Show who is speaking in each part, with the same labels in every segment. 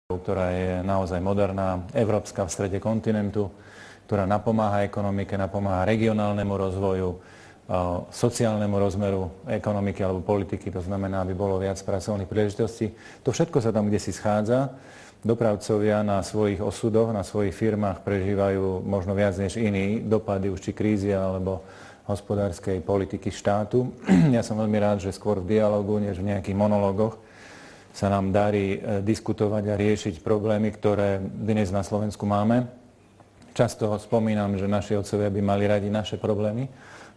Speaker 1: ktorá je naozaj moderná, európska v strede kontinentu, ktorá napomáha ekonomike, napomáha regionálnemu rozvoju, sociálnemu rozmeru ekonomiky alebo politiky, to znamená, aby bolo viac pracovných príležitostí. To všetko sa tam kdesi schádza. Dopravcovia na svojich osudoch, na svojich firmách prežívajú možno viac než iní dopady už či krízy alebo hospodárskej politiky štátu. Ja som veľmi rád, že skôr v dialogu, než v nejakých monológoch sa nám darí diskutovať a riešiť problémy, ktoré dnes na Slovensku máme. Často spomínam, že naši otcovia by mali radi naše problémy,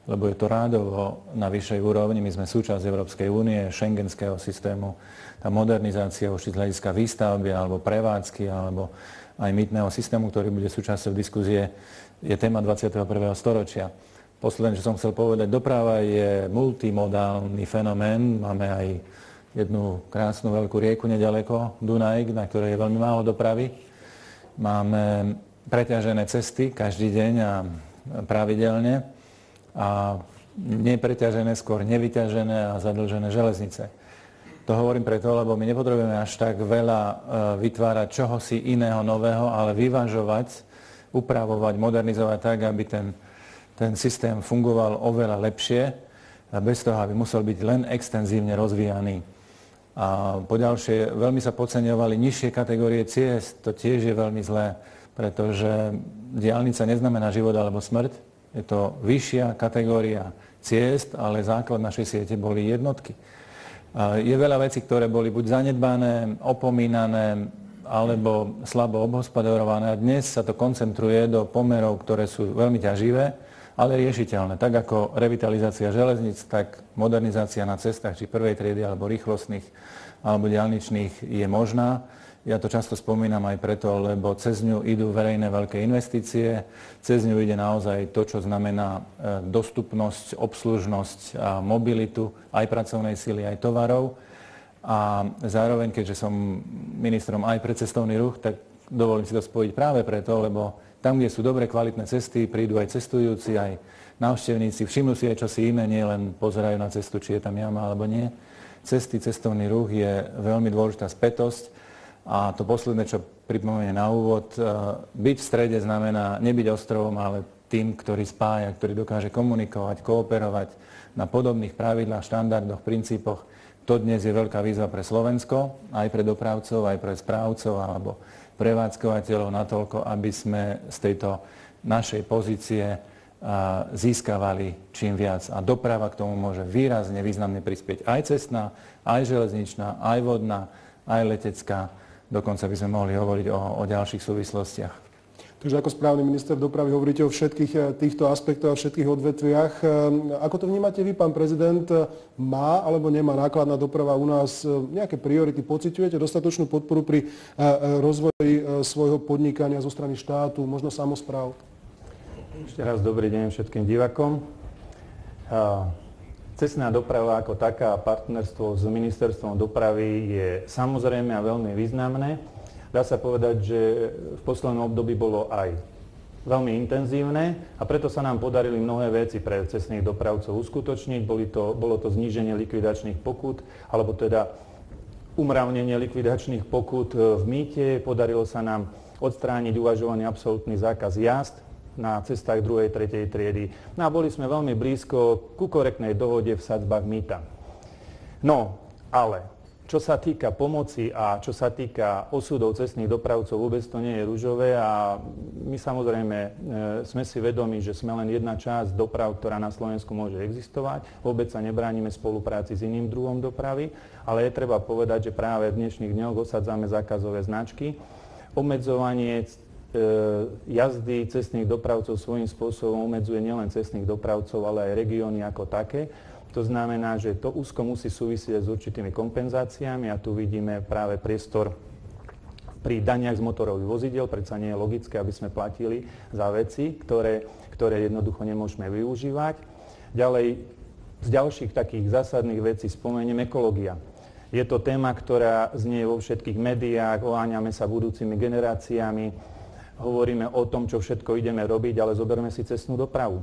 Speaker 1: lebo je to rádovo na vyššej úrovni. My sme súčasť Európskej únie, šengenského systému. Tá modernizácia už z hľadiska výstavby alebo prevádzky alebo aj mýtneho systému, ktorý bude súčasťou diskuzie, je téma 21. storočia. Posledné, čo som chcel povedať, doprava je multimodálny fenomén. Máme aj jednu krásnu veľkú rieku nedaleko, Dunaj, na ktorej je veľmi málo dopravy. Máme preťažené cesty každý deň a pravidelne a nepreťažené, skôr nevyťažené a zadlžené železnice. To hovorím preto, lebo my nepotrebujeme až tak veľa vytvárať čohosi iného, nového, ale vyvažovať, upravovať, modernizovať tak, aby ten systém fungoval oveľa lepšie a bez toho, aby musel byť len extenzívne rozvíjaný. A poďalšie, veľmi sa podceňovali nižšie kategórie ciest. To tiež je veľmi zlé, pretože diaľnica neznamená život alebo smrť. Je to vyššia kategória ciest, ale základ našej siete boli jednotky. Je veľa vecí, ktoré boli buď zanedbané, opomínané, alebo slabo obhospodarované. A dnes sa to koncentruje do pomerov, ktoré sú veľmi ťaživé, ale riešiteľné. Tak ako revitalizácia železníc, tak modernizácia na cestách, či prvej triedy, alebo rýchlostných, alebo diaľničných je možná. Ja to často spomínam aj preto, lebo cez ňu idú verejné veľké investície, cez ňu ide naozaj to, čo znamená dostupnosť, obslužnosť a mobilitu aj pracovnej sily, aj tovarov. A zároveň, keďže som ministrom aj pre cestovný ruch, tak dovolím si to spojiť práve preto, lebo tam, kde sú dobre kvalitné cesty, prídu aj cestujúci, aj návštevníci, všimnú si aj čosi iné, nie len pozerajú na cestu, či je tam jama alebo nie. Cesty, cestovný ruch je veľmi dôležitá spätosť. A to posledné, čo pripomeniem na úvod, byť v strede znamená nebyť ostrovom, ale tým, ktorý spája, ktorý dokáže komunikovať, kooperovať na podobných pravidlách, štandardoch, princípoch. To dnes je veľká výzva pre Slovensko, aj pre dopravcov, aj pre správcov alebo prevádzkovateľov natoľko, aby sme z tejto našej pozície získavali čím viac. A doprava k tomu môže výrazne, významne prispieť aj cestná, aj železničná, aj vodná, aj letecká. Dokonca by sme mohli hovoriť o ďalších súvislostiach.
Speaker 2: Takže ako správny minister dopravy hovoríte o všetkých týchto aspektoch a všetkých odvetviach. Ako to vnímate vy, pán prezident? Má alebo nemá nákladná doprava u nás nejaké priority? Pociťujete dostatočnú podporu pri rozvoji svojho podnikania zo strany štátu, možno samospráv?
Speaker 3: Ešte raz dobrý deň všetkým divákom. Cestná doprava ako taká, partnerstvo s ministerstvom dopravy je samozrejme a veľmi významné. Dá sa povedať, že v poslednom období bolo aj veľmi intenzívne a preto sa nám podarili mnohé veci pre cestných dopravcov uskutočniť. Bolo to zníženie likvidačných pokút, alebo teda umravnenie likvidačných pokút v mýte. Podarilo sa nám odstrániť uvažovaný absolútny zákaz jazd na cestách 2. 3. triedy. No a boli sme veľmi blízko ku korektnej dohode v sadzbách mýta. No, ale čo sa týka pomoci a čo sa týka osudov cestných dopravcov, vôbec to nie je ružové a my samozrejme sme si vedomi, že sme len jedna časť doprav, ktorá na Slovensku môže existovať. Vôbec sa nebránime spolupráci s iným druhom dopravy, ale je treba povedať, že práve v dnešných dňoch osadzame zákazové značky. Obmedzovanie jazdy cestných dopravcov svojím spôsobom obmedzuje nielen cestných dopravcov, ale aj regióny ako také. To znamená, že to úzko musí súvisieť s určitými kompenzáciami a tu vidíme práve priestor pri daniach z motorových vozidiel. Predsa nie je logické, aby sme platili za veci, ktoré jednoducho nemôžeme využívať. Ďalej, z ďalších takých zásadných vecí spomeniem ekológia. Je to téma, ktorá znie vo všetkých médiách, oháňame sa budúcimi generáciami, hovoríme o tom, čo všetko ideme robiť, ale zoberme si cestnú dopravu.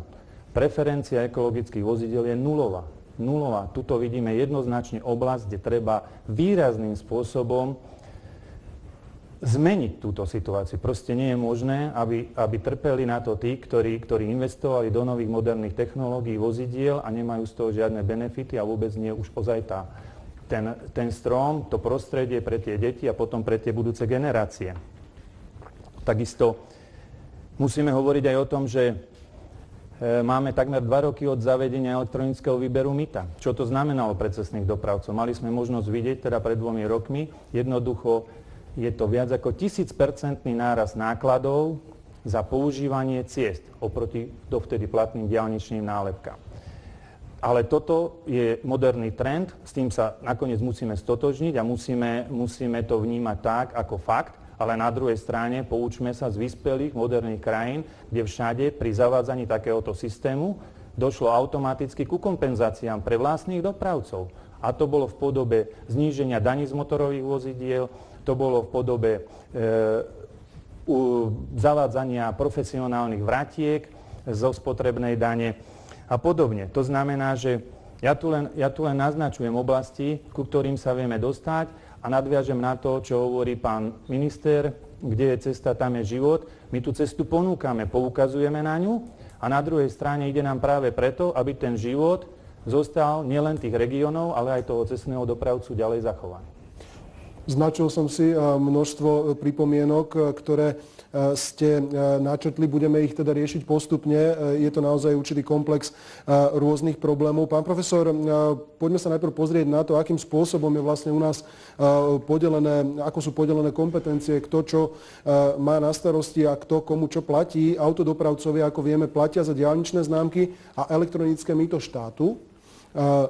Speaker 3: Preferencia ekologických vozidiel je nulová. Nulová. Tuto vidíme jednoznačne oblasť, kde treba výrazným spôsobom zmeniť túto situáciu. Proste nie je možné, aby trpeli na to tí, ktorí investovali do nových moderných technológií vozidiel a nemajú z toho žiadne benefity a vôbec nie už ozaj ten strom, to prostredie pre tie deti a potom pre tie budúce generácie. Takisto musíme hovoriť aj o tom, že máme takmer 2 roky od zavedenia elektronického výberu mýta. Čo to znamenalo pre cestných dopravcov? Mali sme možnosť vidieť, teda pred 2 rokmi, jednoducho je to viac ako 1000% nárast nákladov za používanie ciest oproti dovtedy platným diaľničným nálepkám. Ale toto je moderný trend, s tým sa nakoniec musíme stotožniť a musíme to vnímať tak ako fakt, ale na druhej strane poučme sa z vyspelých moderných krajín, kde všade pri zavádzaní takéhoto systému došlo automaticky ku kompenzáciám pre vlastných dopravcov. A to bolo v podobe zníženia daní z motorových vozidiel, to bolo v podobe zavádzania profesionálnych vratiek zo spotrebnej dane a podobne. To znamená, že ja tu len naznačujem oblasti, ku ktorým sa vieme dostať a nadviažem na to, čo hovorí pán minister, kde je cesta, tam je život. My tú cestu ponúkame, poukazujeme na ňu a na druhej strane ide nám práve preto, aby ten život zostal nielen tých regiónov, ale aj toho cestného dopravcu ďalej zachovaný.
Speaker 2: Značil som si množstvo pripomienok, ktoré ste načrtli. Budeme ich teda riešiť postupne. Je to naozaj určitý komplex rôznych problémov. Pán profesor, poďme sa najprv pozrieť na to, akým spôsobom je vlastne u nás ako sú podelené kompetencie, kto čo má na starosti a kto komu čo platí. Autodopravcovia, ako vieme, platia za diaľničné známky a elektronické mýto štátu.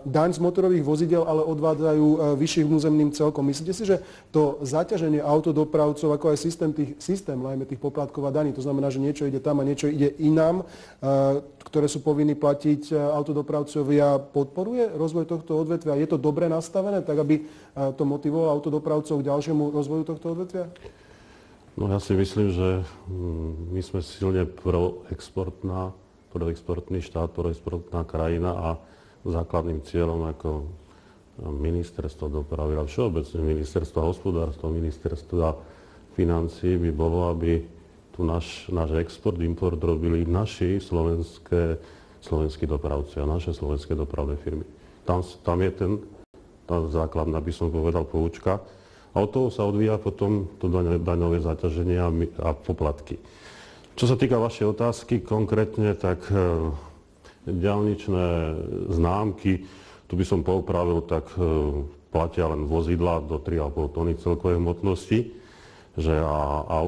Speaker 2: Daň z motorových vozidel ale odvádzajú vyšším územným celkom. Myslíte si, že to zaťaženie autodopravcov, ako aj systém najmä tých poplatkov a daní, to znamená, že niečo ide tam a niečo ide inám, ktoré sú povinní platiť autodopravcovia, podporuje rozvoj tohto odvetvia? Je to dobre nastavené, tak aby to motivovalo autodopravcov k ďalšiemu rozvoju tohto odvetvia?
Speaker 4: No ja si myslím, že my sme silne proexportný štát, proexportná krajina a základným cieľom ako ministerstvo dopravy a všeobecne ministerstva hospodárstva, ministerstva financií by bolo, aby tu náš export, import robili naši slovenskí dopravci a naše slovenské dopravné firmy. Tam je tá základná, by som povedal, poučka. A od toho sa odvíja potom to daňové zaťaženie a poplatky. Čo sa týka vašej otázky konkrétne, tak diaľničné známky, tu by som poupravil, tak platia len vozidla do 3,5 tony celkovej hmotnosti, že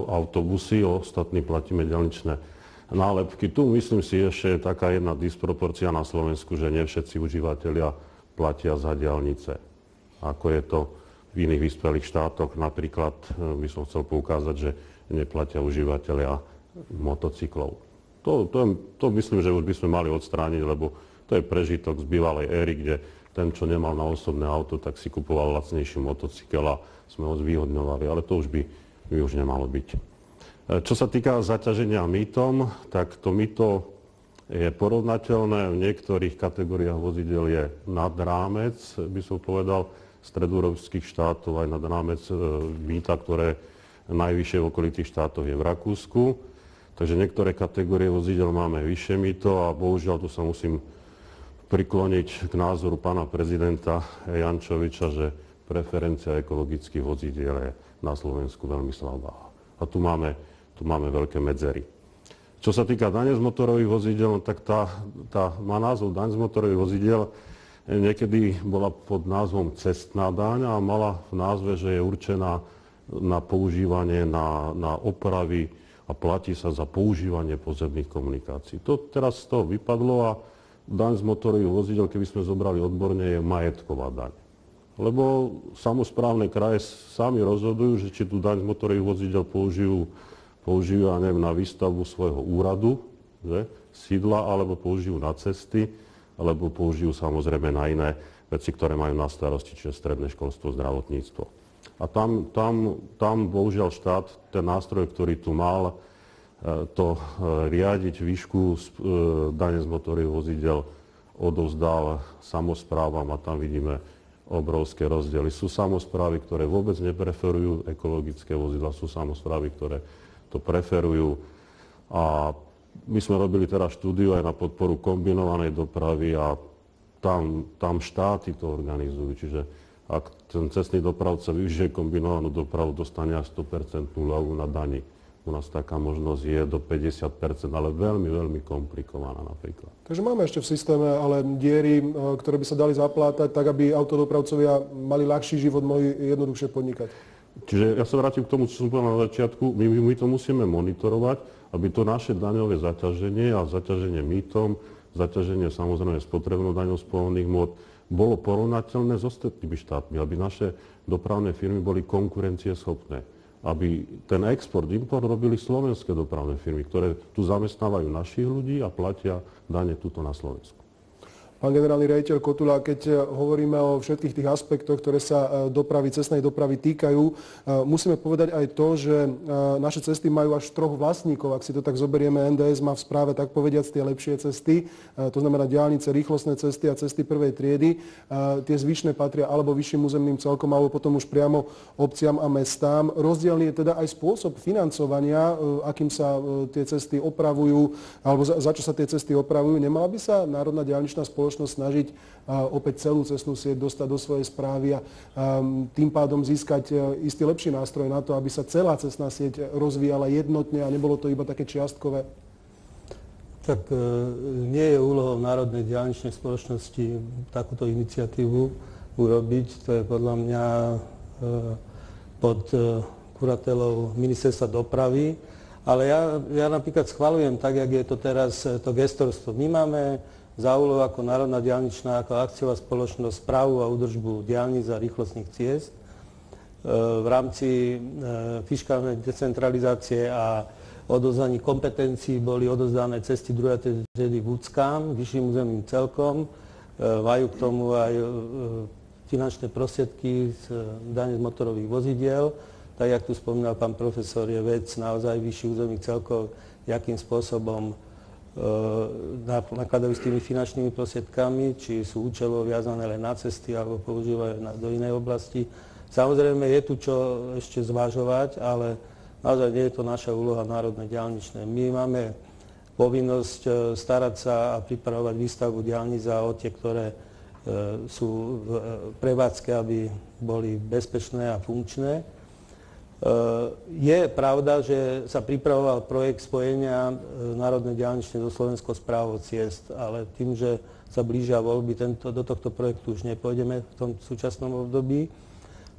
Speaker 4: autobusy, ostatní platíme diaľničné nálepky. Tu myslím si ešte je taká jedna disproporcia na Slovensku, že nie všetci užívateľia platia za diaľnice. Ako je to v iných vyspelých štátoch, napríklad by som chcel poukázať, že neplatia užívateľia motocyklov. To myslím, že už by sme mali odstrániť, lebo to je prežitok z bývalej éry, kde ten, čo nemal na osobné auto, tak si kupoval lacnejší motocykel a sme ho zvýhodňovali, ale to už by už nemalo byť. Čo sa týka zaťaženia mýtom, tak to mýto je porovnateľné, v niektorých kategóriách vozidel je nad rámec, by som povedal, stredoeurópskych štátov, aj nad rámec mýta, ktoré najvyššie v okolitých štátoch je v Rakúsku. Takže niektoré kategórie vozidel máme vyššie mýto a bohužiaľ tu sa musím prikloniť k názoru pána prezidenta Jančoviča, že preferencia ekologických vozidiel je na Slovensku veľmi slabá. A tu máme veľké medzery. Čo sa týka dane z motorových vozidiel, tak tá má názov daň z motorových vozidiel, niekedy bola pod názvom cestná daň a mala v názve, že je určená na používanie, na opravy a platí sa za používanie pozemných komunikácií. To teraz z toho vypadlo a daň z motorových vozidel, keby sme zobrali odborne, je majetková daň. Lebo samosprávne kraje sami rozhodujú, že či tú daň z motorových vozidel použijú ja neviem, na výstavbu svojho úradu, sídla, alebo použijú na cesty, alebo použijú samozrejme na iné veci, ktoré majú na starosti, čiže stredné školstvo, zdravotníctvo. A tam bohužiaľ štát, ten nástroj, ktorý tu mal, to riadiť výšku dane z motorových vozidel, odovzdal samosprávam a tam vidíme obrovské rozdiely. Sú samosprávy, ktoré vôbec nepreferujú ekologické vozidla, sú samosprávy, ktoré to preferujú. A my sme robili teraz štúdiu aj na podporu kombinovanej dopravy a tam štáty to organizujú. Čiže ak ten cestný dopravca využije kombinovanú dopravu, dostane až 100% ľavu na dani. U nás taká možnosť je do 50%, ale veľmi, veľmi komplikovaná napríklad.
Speaker 2: Takže máme ešte v systéme ale diery, ktoré by sa dali zaplátať tak, aby autodopravcovia mali ľahší život, mohli jednoduchšie podnikať. Čiže
Speaker 4: ja sa vrátim k tomu, čo som povedal na začiatku. My to musíme monitorovať, aby to naše daňové zaťaženie a zaťaženie mýtom, zaťaženie samozrejme spotrebnou daňou z pohonných hmôt bolo porovnateľné s ostatnými štátmi, aby naše dopravné firmy boli konkurencieschopné. Aby ten export, import robili slovenské dopravné firmy, ktoré tu zamestnávajú našich ľudí a platia dane tuto na Slovensku.
Speaker 2: Pán generálny riaditeľ Kotula, keď hovoríme o všetkých tých aspektoch, ktoré sa dopravy, cestnej dopravy týkajú, musíme povedať aj to, že naše cesty majú až 3 vlastníkov. Ak si to tak zoberieme, NDS má v správe tak povediac tie lepšie cesty, to znamená diaľnice, rýchlostné cesty a cesty prvej triedy. Tie zvyšné patria alebo vyšším územným celkom, alebo potom už priamo obciam a mestám. Rozdielny je teda aj spôsob financovania, akým sa tie cesty opravujú, alebo za čo sa tie cesty opravujú. Nemala by sa Národná diaľničná spoločnosť snažiť opäť celú cestnú sieť dostať do svojej správy a tým pádom získať istý lepší nástroj na to, aby sa celá cestná sieť rozvíjala jednotne a nebolo to iba také čiastkové?
Speaker 5: Tak nie je úlohou Národnej diaľničnej spoločnosti takúto iniciatívu urobiť. To je podľa mňa pod kuratelou Ministerstva dopravy. Ale ja napríklad schvaľujem tak, jak je to teraz to gestorstvo. My máme za úlohu ako Národná diaľničná, ako akciová spoločnosť správu a údržbu diaľnic a rýchlostných ciest. V rámci fiškálnej decentralizácie a odovzdaní kompetencií boli odovzdané cesty druhej triedy vúckám, vyšším územným celkom. Majú k tomu aj finančné prostriedky z dane z motorových vozidiel. Tak, jak tu spomínal pán profesor, je vec naozaj vyšších územných celkov, jakým spôsobom nakladajú s tými finančnými prostriedkami, či sú účelovo viazané len na cesty alebo používajú do inej oblasti. Samozrejme je tu čo ešte zvažovať, ale naozaj nie je to naša úloha národnej diaľničnej. My máme povinnosť starať sa a pripravovať výstavbu diaľnic a o tie, ktoré sú v prevádzke, aby boli bezpečné a funkčné. Je pravda, že sa pripravoval projekt spojenia Národnej diaľničnej so Slovenskou správou ciest, ale tým, že sa blížia voľby, do tohto projektu už nepôjdeme v tom súčasnom období.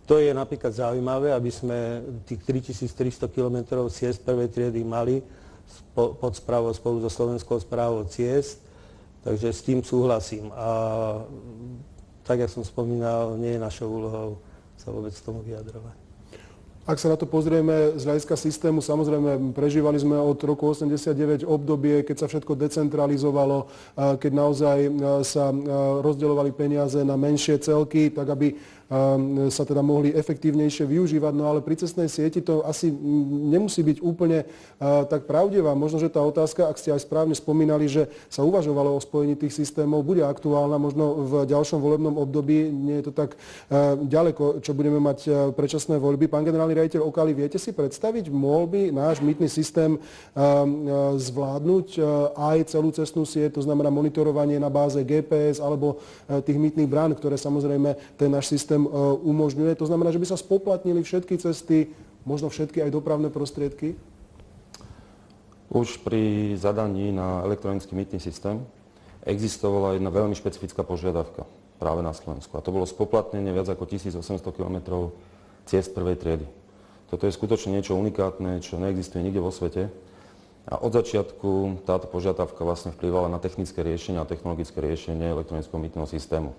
Speaker 5: To je napríklad zaujímavé, aby sme tých 3300 km ciest prvej triedy mali pod správou spolu so Slovenskou správou ciest, takže s tým súhlasím. A tak, jak som spomínal, nie je našou úlohou sa vôbec k tomu vyjadrovať.
Speaker 2: Ak sa na to pozrieme z hľadiska systému, samozrejme prežívali sme od roku 89 obdobie, keď sa všetko decentralizovalo, keď naozaj sa rozdeľovali peniaze na menšie celky, tak aby sa teda mohli efektívnejšie využívať. No ale pri cestnej sieti to asi nemusí byť úplne tak pravdivá. Možno, že tá otázka, ak ste aj správne spomínali, že sa uvažovalo o spojení tých systémov, bude aktuálna možno v ďalšom volebnom období. Nie je to tak ďaleko, čo budeme mať predčasné voľby. Pán generálny riaditeľ Okali, viete si predstaviť, mohol by náš mýtny systém zvládnuť aj celú cestnú sieť, to znamená monitorovanie na báze GPS alebo tých mýtnych brán, ktoré samozrejme ten náš systém umožňuje. To znamená, že by sa spoplatnili všetky cesty, možno všetky aj dopravné prostriedky?
Speaker 6: Už pri zadaní na elektronický mýtny systém existovala jedna veľmi špecifická požiadavka práve na Slovensku. A to bolo spoplatnenie viac ako 1800 km ciest prvej triedy. Toto je skutočne niečo unikátne, čo neexistuje nikde vo svete. A od začiatku táto požiadavka vlastne vplyvala na technické riešenie a technologické riešenie elektronického mýtneho systému.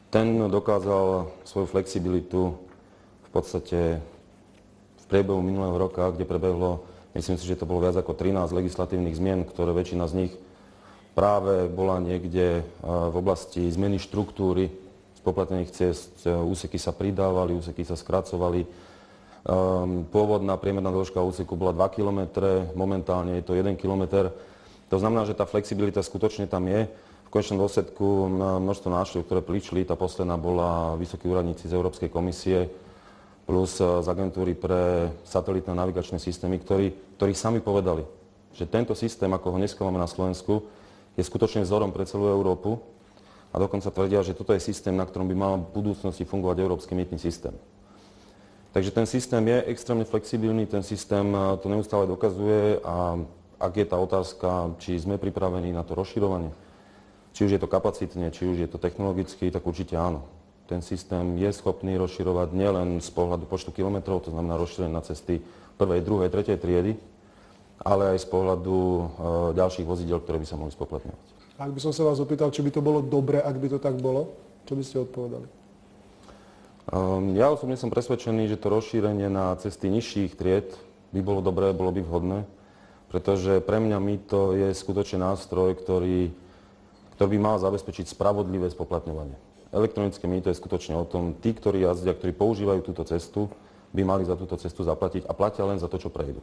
Speaker 6: Ten dokázal svoju flexibilitu v podstate v priebehu minulého roka, kde prebehlo, myslím si, že to bolo viac ako 13 legislatívnych zmien, ktoré väčšina z nich práve bola niekde v oblasti zmeny štruktúry spoplatnených ciest. Úseky sa pridávali, úseky sa skracovali. Pôvodná priemerná dĺžka úseku bola 2 km, momentálne je to 1 km. To znamená, že tá flexibilita skutočne tam je. V v konečnom dôsledku množstvo návštev, ktoré prišli, tá posledná bola vysokí úradníci z Európskej komisie plus z agentúry pre satelitné navigačné systémy, ktorí sami povedali, že tento systém, ako ho dneska máme na Slovensku, je skutočne vzorom pre celú Európu a dokonca tvrdia, že toto je systém, na ktorom by mal v budúcnosti fungovať európsky mýtny systém. Takže ten systém je extrémne flexibilný, ten systém to neustále dokazuje a ak je tá otázka, či sme pripravení na to rozširovanie, či už je to kapacitne, či už je to technologicky, tak určite áno. Ten systém je schopný rozširovať nielen z pohľadu počtu kilometrov, to znamená rozšírenie na cesty 1., 2., 3. triedy, ale aj z pohľadu ďalších vozidel, ktoré by sa mohli spoplatňovať.
Speaker 2: Ak by som sa vás opýtal, či by to bolo dobre, ak by to tak bolo, čo by ste odpovedali?
Speaker 6: Ja osobne som presvedčený, že to rozšírenie na cesty nižších tried by bolo dobré, bolo by vhodné, pretože pre mňa mýto je skutočne nástroj, ktorý by mal zabezpečiť spravodlivé spoplatňovanie. Elektronické mýto je skutočne o tom, tí, ktorí jazdia, ktorí používajú túto cestu, by mali za túto cestu zaplatiť a platia len za to, čo prejdú.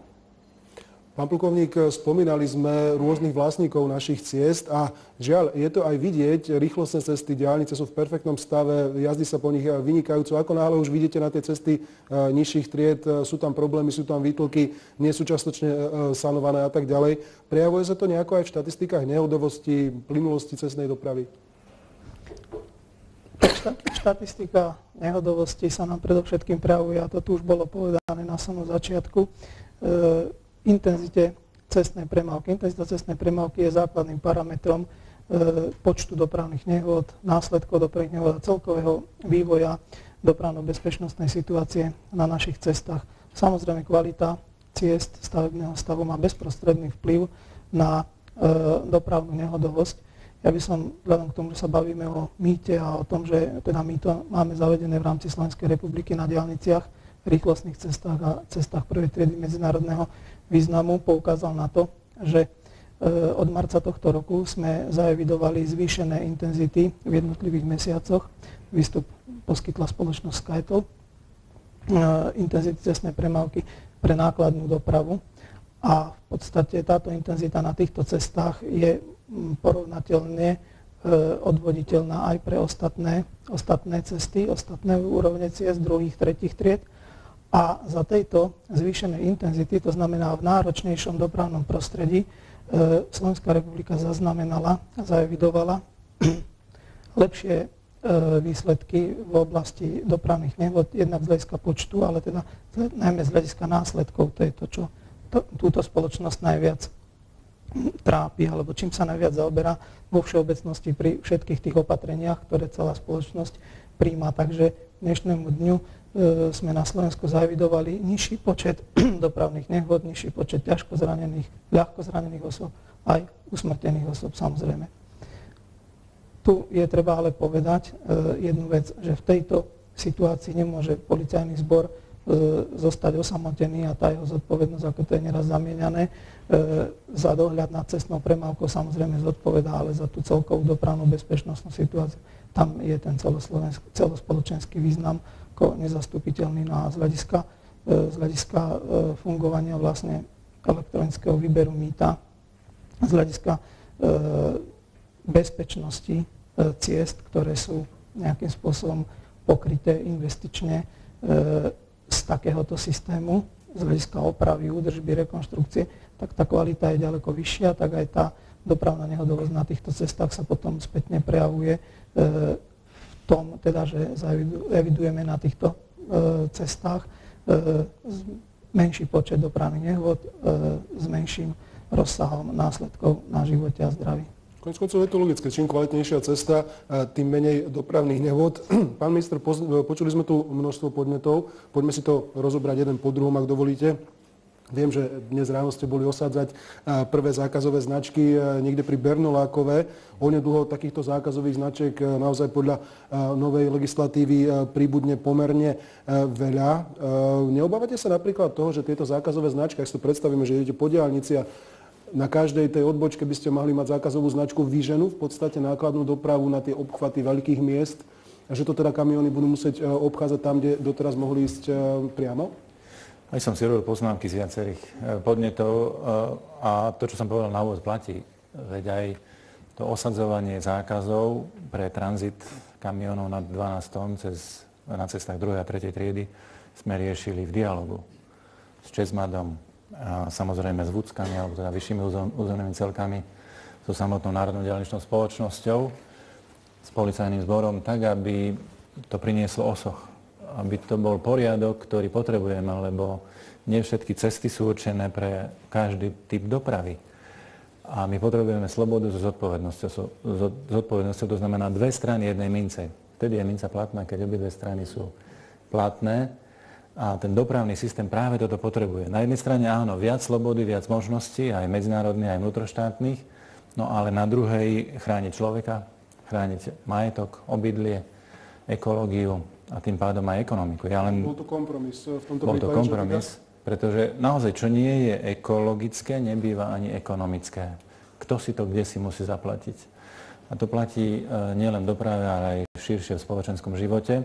Speaker 2: Pán plukovník, spomínali sme rôznych vlastníkov našich ciest a žiaľ, je to aj vidieť, rýchlostné cesty, diaľnice sú v perfektnom stave, jazdí sa po nich vynikajúco. Ako náhle už vidíte na tie cesty nižších tried, sú tam problémy, sú tam výtlky, nie sú častočne sanované a tak ďalej. Prejavuje sa to nejako aj v štatistikách nehodovosti, plynulosti cestnej dopravy?
Speaker 7: Štatistika nehodovosti sa nám predovšetkým prejavuje, a to tu už bolo povedané na samom začiatku, intenzite cestnej premávky. Intenzita cestnej premávky je základným parametrom počtu dopravných nehôd, následkov dopravných nehôd a celkového vývoja dopravno-bezpečnostnej situácie na našich cestách. Samozrejme, kvalita ciest stavebného stavu má bezprostredný vplyv na dopravnú nehodovosť. Ja by som, vzhľadom k tomu, že sa bavíme o mýte a o tom, že teda mýto máme zavedené v rámci Slovenskej republiky na diaľniciach, rýchlostných cestách a cestách prvej triedy medzinárodného významu, poukázal na to, že od marca tohto roku sme zaevidovali zvýšené intenzity v jednotlivých mesiacoch. Výstup poskytla spoločnosť Skytel, intenzity cestnej premávky pre nákladnú dopravu a v podstate táto intenzita na týchto cestách je porovnateľne odvoditeľná aj pre ostatné cesty, ostatné úrovne ciest druhých, tretích tried. A za tejto zvýšenej intenzity, to znamená v náročnejšom dopravnom prostredí, Slovenská republika zaznamenala a zaevidovala lepšie výsledky v oblasti dopravných nehôd, jednak z hľadiska počtu, ale teda najmä z hľadiska následkov. To je to, čo túto spoločnosť najviac trápi, alebo čím sa najviac zaoberá vo všeobecnosti pri všetkých tých opatreniach, ktoré celá spoločnosť príjma. Takže dnešnému dňu sme na Slovensku zaevidovali nižší počet dopravných nehôd, nižší počet ťažko zranených, ľahko zranených osôb, aj usmrtených osôb samozrejme. Tu je treba ale povedať jednu vec, že v tejto situácii nemôže policajný zbor zostať osamotený a tá jeho zodpovednosť, ako to je neraz zamieňané, za dohľad nad cestnou premávkou samozrejme zodpovedá, ale za tú celkovú dopravnú bezpečnostnú situáciu. Tam je ten celospoločenský význam ako nezastupiteľný. No a z hľadiska fungovania vlastne elektronického výberu mýta, z hľadiska bezpečnosti ciest, ktoré sú nejakým spôsobom pokryté investične z takéhoto systému, z hľadiska opravy, údržby, rekonštrukcie, tak tá kvalita je ďaleko vyššia, tak aj tá dopravná nehodovosť na týchto cestách sa potom spätne prejavuje v tom, teda, že evidujeme na týchto cestách menší počet dopravných nehôd s menším rozsahom následkov na živote a zdraví.
Speaker 2: Koniec koncov je to logické. Čím kvalitnejšia cesta, tým menej dopravných nehôd. Pán minister, počuli sme tu množstvo podnetov. Poďme si to rozobrať jeden po druhom, ak dovolíte. Viem, že dnes ráno ste boli osádzať prvé zákazové značky niekde pri Bernolákove. Onedlho takýchto zákazových značiek naozaj podľa novej legislatívy príbudne pomerne veľa. Neobávate sa napríklad toho, že tieto zákazové značky, ak si to predstavíme, že idete po diaľnici a na každej tej odbočke by ste mali mať zákazovú značku vyženú, v podstate nákladnú dopravu na tie obchvaty veľkých miest, a že to teda kamióny budú musieť obchádzať tam, kde doteraz mohli ísť priamo?
Speaker 1: Aj som si robil poznámky z viacerých podnetov a to, čo som povedal na úvod, platí. Veď aj to osadzovanie zákazov pre tranzit kamionov nad 12 tón na cestách 2. a 3. triedy sme riešili v dialogu s Česmadom, a samozrejme s Vúckami, alebo teda vyššími územnými celkami, so samotnou Národnou diaľničnou spoločnosťou, s policajným zborom, tak, aby to prinieslo osoch. Aby to bol poriadok, ktorý potrebujeme, lebo nie všetky cesty sú určené pre každý typ dopravy. A my potrebujeme slobodu so zodpovednosťou, to znamená dve strany jednej mince. Vtedy je minca platná, keď obidve strany sú platné. A ten dopravný systém práve toto potrebuje. Na jednej strane áno, viac slobody, viac možností, aj medzinárodných, aj vnútroštátnych, no ale na druhej chrániť človeka, chrániť majetok, obydlie, ekológiu a tým pádom aj ekonomiku.
Speaker 2: Bol to kompromis v tomto prípade?
Speaker 1: Bol to kompromis, pretože naozaj, čo nie je ekologické, nebýva ani ekonomické. Kto si to kdesi musí zaplatiť? A to platí nielen v doprave, ale aj širšie v spoločenskom živote.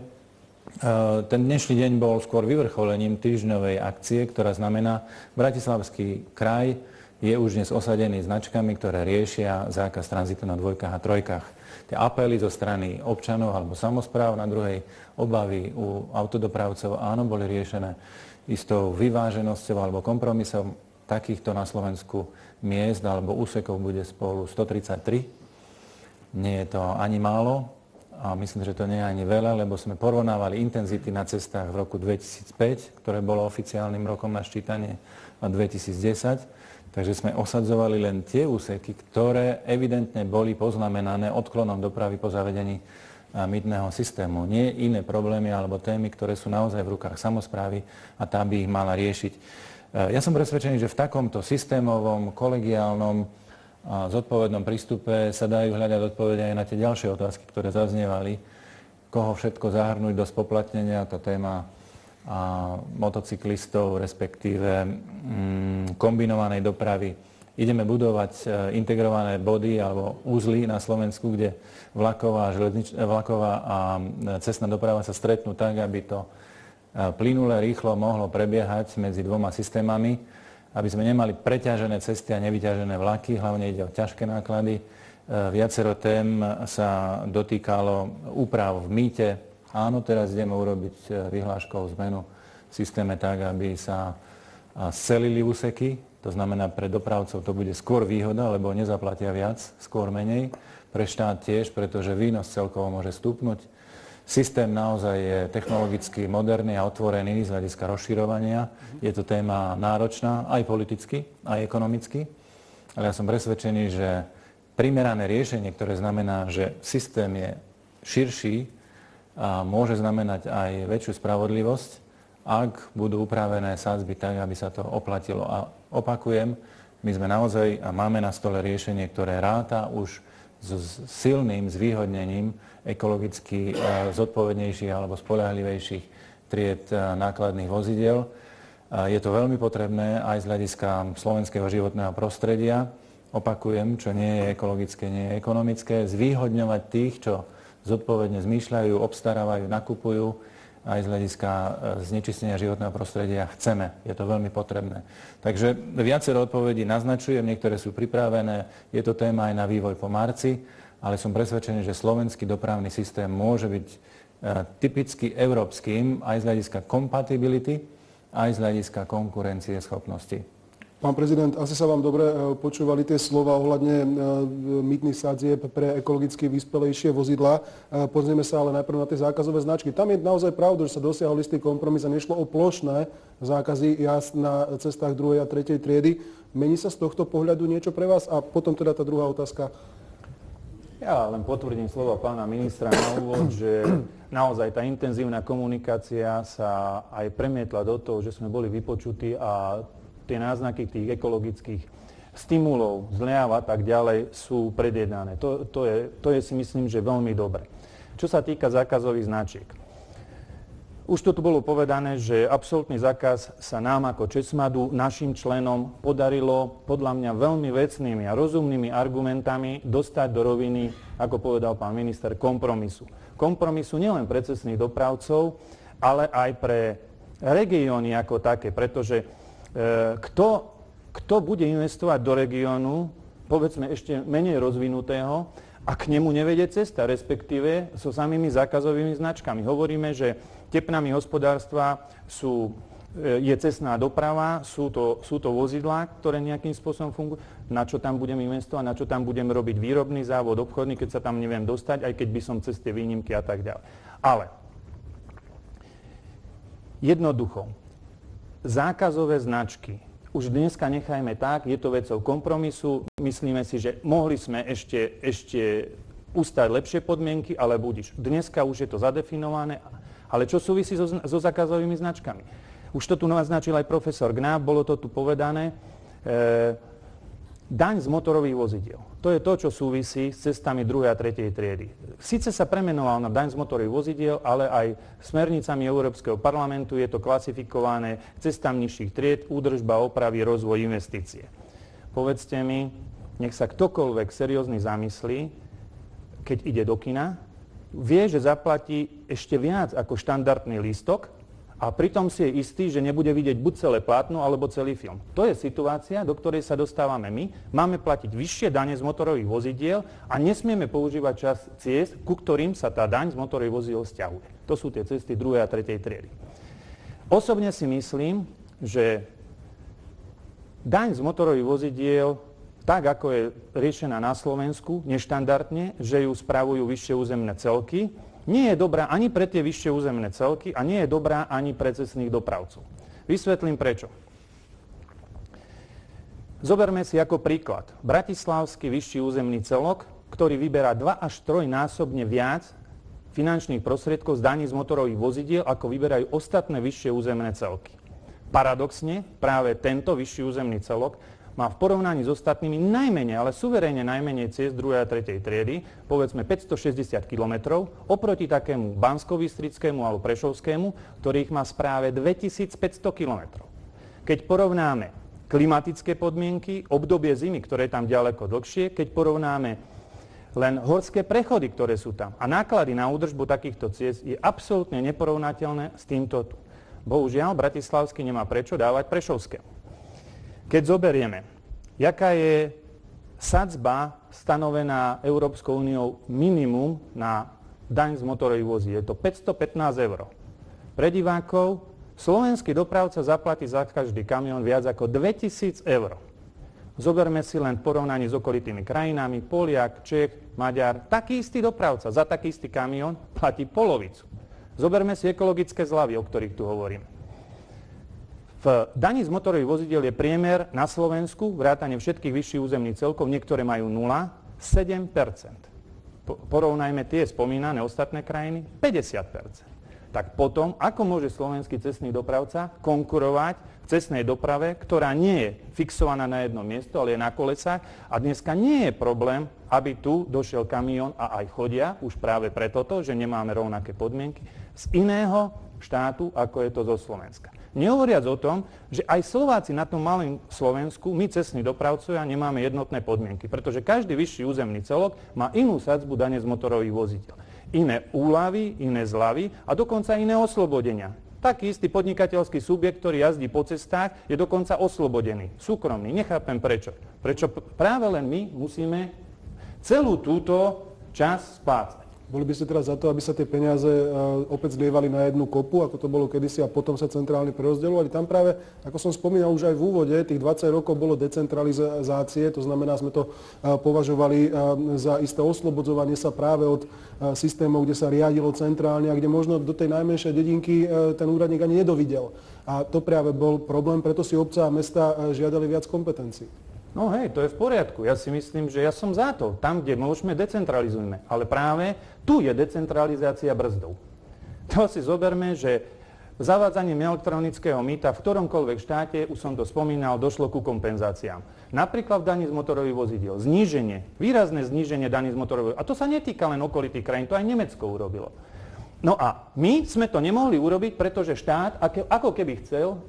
Speaker 1: Ten dnešný deň bol skôr vyvrcholením týždňovej akcie, ktorá znamená, Bratislavský kraj je už dnes osadený značkami, ktoré riešia zákaz tranzitu na 2 a 3. Tie apely zo strany občanov alebo samospráv, na druhej obavy u autodopravcov, áno, boli riešené istou vyváženosťou alebo kompromisom. Takýchto na Slovensku miest alebo úsekov bude spolu 133. Nie je to ani málo a myslím, že to nie je ani veľa, lebo sme porovnávali intenzity na cestách v roku 2005, ktoré bolo oficiálnym rokom na ščítanie, a 2010. Takže sme osadzovali len tie úseky, ktoré evidentne boli poznamenané odklonom dopravy po zavedení mýtneho systému. Nie iné problémy alebo témy, ktoré sú naozaj v rukách samosprávy a tá by ich mala riešiť. Ja som presvedčený, že v takomto systémovom, kolegiálnom a zodpovednom prístupe sa dajú hľadať odpovede aj na tie ďalšie otázky, ktoré zaznievali. Koho všetko zahrnúť do spoplatnenia, tá téma motocyklistov, respektíve kombinovanej dopravy. Ideme budovať integrované body alebo uzly na Slovensku, kde vlaková a cestná doprava sa stretnú tak, aby to plynule, rýchlo mohlo prebiehať medzi dvoma systémami, aby sme nemali preťažené cesty a nevyťažené vlaky, hlavne ide o ťažké náklady. Viacero tém sa dotýkalo úprav v mýte. Áno, teraz ideme urobiť vyhláškou zmenu v systéme tak, aby sa scelili úseky. To znamená, pre dopravcov to bude skôr výhoda, lebo nezaplatia viac, skôr menej. Pre štát tiež, pretože výnos celkovo môže stúpnuť. Systém naozaj je technologicky moderný a otvorený z hľadiska rozširovania. Je to téma náročná aj politicky, aj ekonomicky. Ale ja som presvedčený, že primerané riešenie, ktoré znamená, že systém je širší a môže znamenať aj väčšiu spravodlivosť, ak budú upravené sadzby tak, aby sa to oplatilo. A opakujem, my sme naozaj a máme na stole riešenie, ktoré ráta už s silným zvýhodnením ekologicky zodpovednejších alebo spoľahlivejších tried nákladných vozidiel. Je to veľmi potrebné aj z hľadiska slovenského životného prostredia. Opakujem, čo nie je ekologické, nie je ekonomické. Zvýhodňovať tých, čo zodpovedne zmýšľajú, obstarávajú, nakupujú, aj z hľadiska znečistenia životného prostredia chceme. Je to veľmi potrebné. Takže viacero odpovedí naznačujem, niektoré sú pripravené. Je to téma aj na vývoj po marci, ale som presvedčený, že slovenský dopravný systém môže byť typicky európskym aj z hľadiska kompatibility, aj z hľadiska konkurencie schopnosti.
Speaker 2: Pán prezident, asi sa vám dobre počúvali tie slova ohľadne mýtnych sadzieb pre ekologicky vyspelejšie vozidlá. Pozrieme sa ale najprv na tie zákazové značky. Tam je naozaj pravda, že sa dosiahol istý kompromis a nešlo o plošné zákazy jazd na cestách 2. a 3. triedy. Mení sa z tohto pohľadu niečo pre vás? A potom teda tá druhá otázka.
Speaker 3: Ja len potvrdím slova pána ministra na úvod, že naozaj tá intenzívna komunikácia sa aj premietla do toho, že sme boli vypočutí a tie náznaky tých ekologických stimulov, zľav a tak ďalej sú predjednané. To je si myslím, že veľmi dobre. Čo sa týka zákazových značiek. Už to tu bolo povedané, že absolútny zákaz sa nám ako Česmadu, našim členom, podarilo podľa mňa veľmi vecnými a rozumnými argumentami dostať do roviny, ako povedal pán minister, kompromisu. Kompromisu nielen pre cestných dopravcov, ale aj pre regióny ako také, pretože kto bude investovať do regiónu, povedzme ešte menej rozvinutého a k nemu nevedie cesta, respektíve so samými zákazovými značkami. Hovoríme, že tepnami hospodárstva je cestná doprava, sú to vozidlá, ktoré nejakým spôsobom fungujú. Na čo tam budem investovať, na čo tam budem robiť výrobný závod, obchodný, keď sa tam neviem dostať, aj keď by som cez tie výnimky a tak ďalej. Ale jednoducho, zákazové značky už dneska nechajme tak, je to vecou kompromisu, myslíme si, že mohli sme ešte ustať lepšie podmienky, ale budiš. Dneska už je to zadefinované, ale čo súvisí so zákazovými značkami? Už to tu naznačil aj profesor Gnáp, bolo to tu povedané. Daň z motorových vozidiel. To je to, čo súvisí s cestami 2. a 3. triedy. Sice sa premenoval na daň z motorových vozidiel, ale aj smernicami Európskeho parlamentu je to klasifikované cestám nižších tried, údržba, opravy, rozvoj, investície. Povedzte mi, nech sa ktokoľvek seriózny zamyslí, keď ide do kina, vie, že zaplatí ešte viac ako štandardný lístok, a pritom si je istý, že nebude vidieť buď celé plátno, alebo celý film. To je situácia, do ktorej sa dostávame my. Máme platiť vyššie dane z motorových vozidiel a nesmieme používať čas ciest, ku ktorým sa tá daň z motorových vozidiel vzťahuje. To sú tie cesty 2. a 3. triedy. Osobne si myslím, že daň z motorových vozidiel, tak ako je riešená na Slovensku, neštandardne, že ju spravujú vyššie územné celky, nie je dobrá ani pre tie vyššie územné celky a nie je dobrá ani pre cestných dopravcov. Vysvetlím prečo. Zoberme si ako príklad bratislavský vyšší územný celok, ktorý vyberá 2 až 3-násobne viac finančných prostriedkov z daní z motorových vozidiel, ako vyberajú ostatné vyššie územné celky. Paradoxne, práve tento vyšší územný celok má v porovnaní s ostatnými najmenej, ale suverénne najmenej ciest 2. a 3. triedy, povedzme 560 km, oproti takému Banskobystrickému alebo Prešovskému, ktorých má správe 2500 km. Keď porovnáme klimatické podmienky, obdobie zimy, ktoré je tam ďaleko dlhšie, keď porovnáme len horské prechody, ktoré sú tam a náklady na údržbu takýchto ciest, je absolútne neporovnateľné s týmto tu. Bohužiaľ, bratislavský nemá prečo dávať Prešovskému. Keď zoberieme, jaká je sadzba stanovená Európskou úniou minimum na daň z motorových vozidiel, je to 515 €. Pre divákov slovenský dopravca zaplatí za každý kamión viac ako 2000 €. Zoberme si len porovnanie s okolitými krajinami, Poliak, Čech, Maďar, taký istý dopravca za taký istý kamión platí polovicu. Zoberme si ekologické zľavy, o ktorých tu hovoríme. V daní z motorových vozidiel je priemer na Slovensku, vrátane všetkých vyšších územných celkov, niektoré majú 0, 7%. Porovnajme tie spomínané ostatné krajiny, 50%. Tak potom, ako môže slovenský cestný dopravca konkurovať v cestnej doprave, ktorá nie je fixovaná na jedno miesto, ale je na kolesách a dneska nie je problém, aby tu došiel kamión a aj chodia, už práve preto, že nemáme rovnaké podmienky, z iného štátu, ako je to zo Slovenska. Nehovoriac o tom, že aj Slováci na tom malém Slovensku, my cestní dopravcovia, nemáme jednotné podmienky, pretože každý vyšší územný celok má inú sadzbu dane z motorových vozidiel. Iné úľavy, iné zľavy a dokonca iné oslobodenia. Taký istý podnikateľský subjekt, ktorý jazdí po cestách, je dokonca oslobodený, súkromný. Nechápem prečo. Prečo práve len my musíme celú túto časť splácať.
Speaker 2: Boli by ste teraz za to, aby sa tie peniaze opäť zlievali na jednu kopu, ako to bolo kedysi, a potom sa centrálne prerozdeľovali? Tam práve, ako som spomínal už aj v úvode, tých 20 rokov bolo decentralizácie, to znamená, sme to považovali za isté oslobodzovanie sa práve od systémov, kde sa riadilo centrálne a kde možno do tej najmenšej dedinky ten úradník ani nedovidel. A to práve bol problém, preto si obce a mesta žiadali viac kompetencií.
Speaker 3: No hej, to je v poriadku. Ja si myslím, že ja som za to. Tam, kde môžeme, decentralizujme. Ale práve tu je decentralizácia brzdou. To si zoberme, že zavádzaním elektronického mýta v ktoromkoľvek štáte, už som to spomínal, došlo ku kompenzáciám. Napríklad v daní z motorových vozidiel. Zníženie, výrazné zníženie daní z motorových vozidiel. A to sa netýka len okolitých krajín, to aj Nemecko urobilo. No a my sme to nemohli urobiť, pretože štát, ako keby chcel,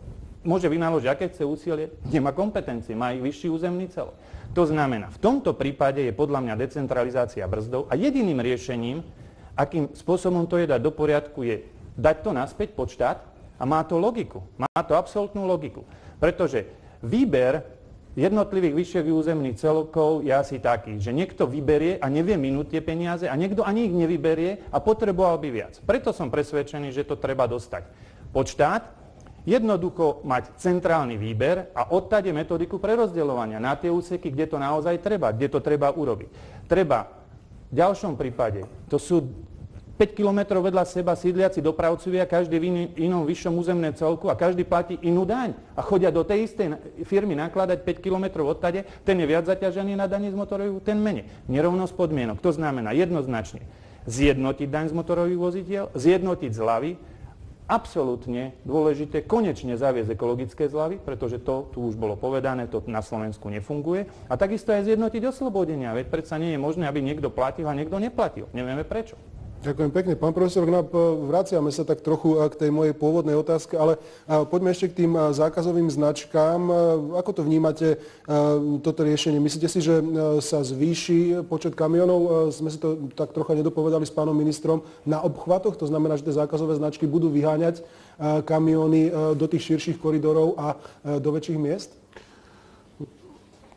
Speaker 3: môže vynaložiť, aké chce úsilie, nemá kompetencie, má ich vyšší územný celok. To znamená, v tomto prípade je podľa mňa decentralizácia brzdou a jediným riešením, akým spôsobom to je dať do poriadku, je dať to naspäť pod štát a má to logiku. Má to absolútnu logiku. Pretože výber jednotlivých vyšších územných celkov je asi taký, že niekto vyberie a nevie minúť tie peniaze a niekto ani ich nevyberie a potreboval by viac. Preto som presvedčený, že to treba dostať pod štát, jednoducho mať centrálny výber a odtade metodiku prerozdeľovania na tie úseky, kde to naozaj treba, kde to treba urobiť. Treba v ďalšom prípade, to sú 5 kilometrov vedľa seba sídliaci dopravcovia, každý v inom vyššom územnom celku a každý platí inú daň a chodia do tej istej firmy nakladať 5 kilometrov odtade, ten je viac zaťažený na daní z motorových, ten menej. Nerovnosť podmienok, to znamená jednoznačne zjednotiť daň z motorových vozidiel, zjednotiť zľavy, absolútne dôležité konečne zaviesť ekologické zľavy, pretože to tu už bolo povedané, to na Slovensku nefunguje. A takisto aj zjednotiť oslobodenia, veď predsa nie je možné, aby niekto platil a niekto neplatil. Nevieme prečo.
Speaker 2: Ďakujem pekne. Pán profesor Knap, vraciame sa tak trochu k tej mojej pôvodnej otázke, ale poďme ešte k tým zákazovým značkám. Ako to vnímate, toto riešenie? Myslíte si, že sa zvýši počet kamionov? Sme si to tak trocha nedopovedali s pánom ministrom na obchvatoch, to znamená, že tie zákazové značky budú vyháňať kamióny do tých širších koridorov a do väčších miest?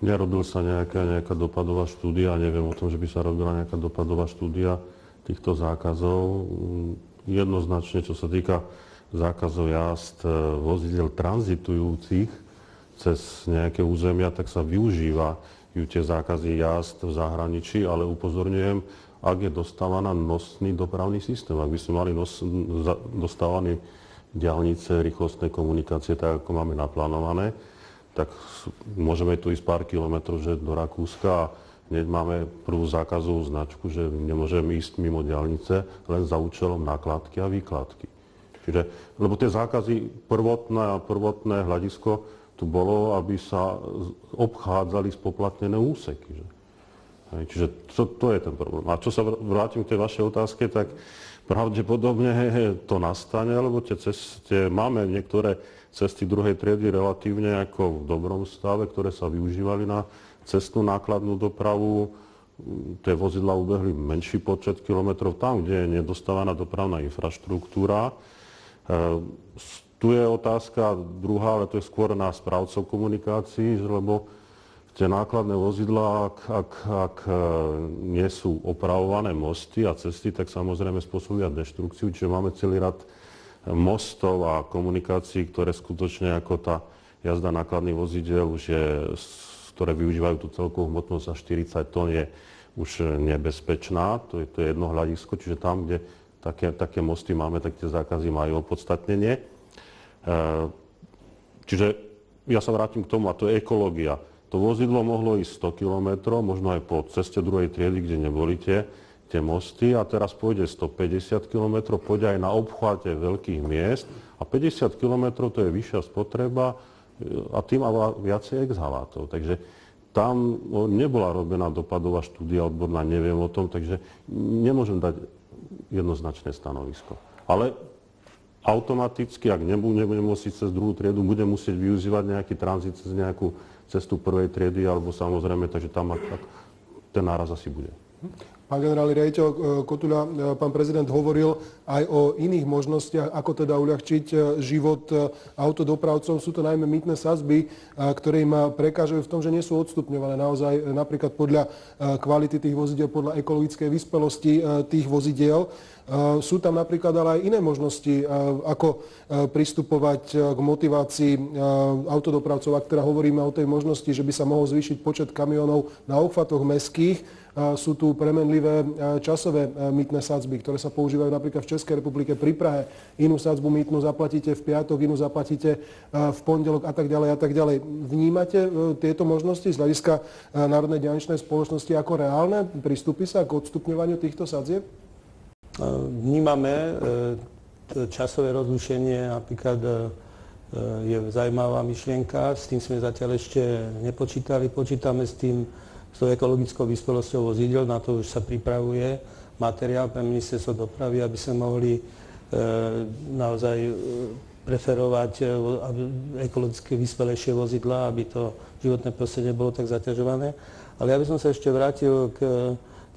Speaker 4: Nerobil sa nejaká dopadová štúdia, neviem o tom, že by sa robila nejaká dopadová štúdia týchto zákazov. Jednoznačne, čo sa týka zákazov jazd vozidel tranzitujúcich cez nejaké územia, tak sa využívajú tie zákazy jazd v zahraničí, ale upozorňujem, ak je dostávaná nosný dopravný systém, ak by sme mali dostávané diaľnice, rýchlostné komunikácie, tak ako máme naplánované, tak môžeme tu ísť pár kilometrov do Rakúska a hneď máme prvú zákazovú značku, že nemôžeme ísť mimo diaľnice len za účelom nákladky a výkladky. Čiže, lebo tie zákazy, prvotné hľadisko tu bolo, aby sa obchádzali spoplatnené úseky. Čiže to je ten problém. A čo sa vrátim k tej vašej otázke, tak pravdepodobne to nastane, lebo máme niektoré cesty druhej triedy relatívne ako v dobrom stave, ktoré sa využívali na cestnú nákladnú dopravu. Tie vozidlá ubehli menší počet kilometrov tam, kde je nedostávaná dopravná infraštruktúra. Tu je otázka druhá, ale to je skôr na správcov komunikácií, lebo tie nákladné vozidlá, ak nie sú opravované mosty a cesty, tak samozrejme spôsobia deštrukciu. Čiže máme celý rad mostov a komunikácií, ktoré skutočne ako tá jazda nákladných vozidel už je, ktoré využívajú tú celkovú hmotnosť za 40 tón, je už nebezpečná. To je jedno hľadisko, čiže tam, kde také mosty máme, tak tie zákazy majú opodstatnenie. Čiže ja sa vrátim k tomu, a to je ekológia. To vozidlo mohlo ísť 100 km, možno aj po ceste druhej triedy, kde neboli tie mosty, a teraz pôjde 150 km, pôjde aj na obchvate veľkých miest a 50 km to je vyššia spotreba a tým má viacej exhalátov. Takže tam nebola robená dopadová štúdia odborná, neviem o tom, takže nemôžem dať jednoznačné stanovisko. Ale automaticky, ak nebudeme môcť cez druhú triedu, budem musieť využívať nejaký tranzit cez nejakú cestu prvej triedy, alebo samozrejme, takže tam ten náraz asi bude.
Speaker 2: Pán generálny riaditeľ Kotuľa, pán prezident hovoril aj o iných možnostiach, ako teda uľahčiť život autodopravcov. Sú to najmä mýtne sadzby, ktoré im prekážajú v tom, že nie sú odstupňované naozaj napríklad podľa kvality tých vozidiel, podľa ekologickej vyspelosti tých vozidiel. Sú tam napríklad ale aj iné možnosti, ako pristupovať k motivácii autodopravcov, ak teda hovoríme o tej možnosti, že by sa mohol zvýšiť počet kamionov na obchvatoch mestských. Sú tu premenlivé časové mýtne sadzby, ktoré sa používajú napríklad v Českej republike pri Prahe. Inú sadzbu mýtnu zaplatíte v piatok, inú zaplatíte v pondelok a tak ďalej a tak ďalej. Vnímate tieto možnosti z hľadiska Národnej diaľničnej spoločnosti ako reálne? Pristúpi sa k odstupňovaniu týchto sadzieb?
Speaker 5: Vnímame časové rozlíšenie, napríklad je zaujímavá myšlienka, s tým sme zatiaľ ešte nepočítali, počítame s tou ekologickou vyspelosťou vozidel, na to už sa pripravuje materiál pre ministerstvo dopravy, aby sme mohli naozaj preferovať ekologicky vyspelejšie vozidlá, aby to životné prostredie bolo tak zaťažované. Ale ja by som sa ešte vrátil k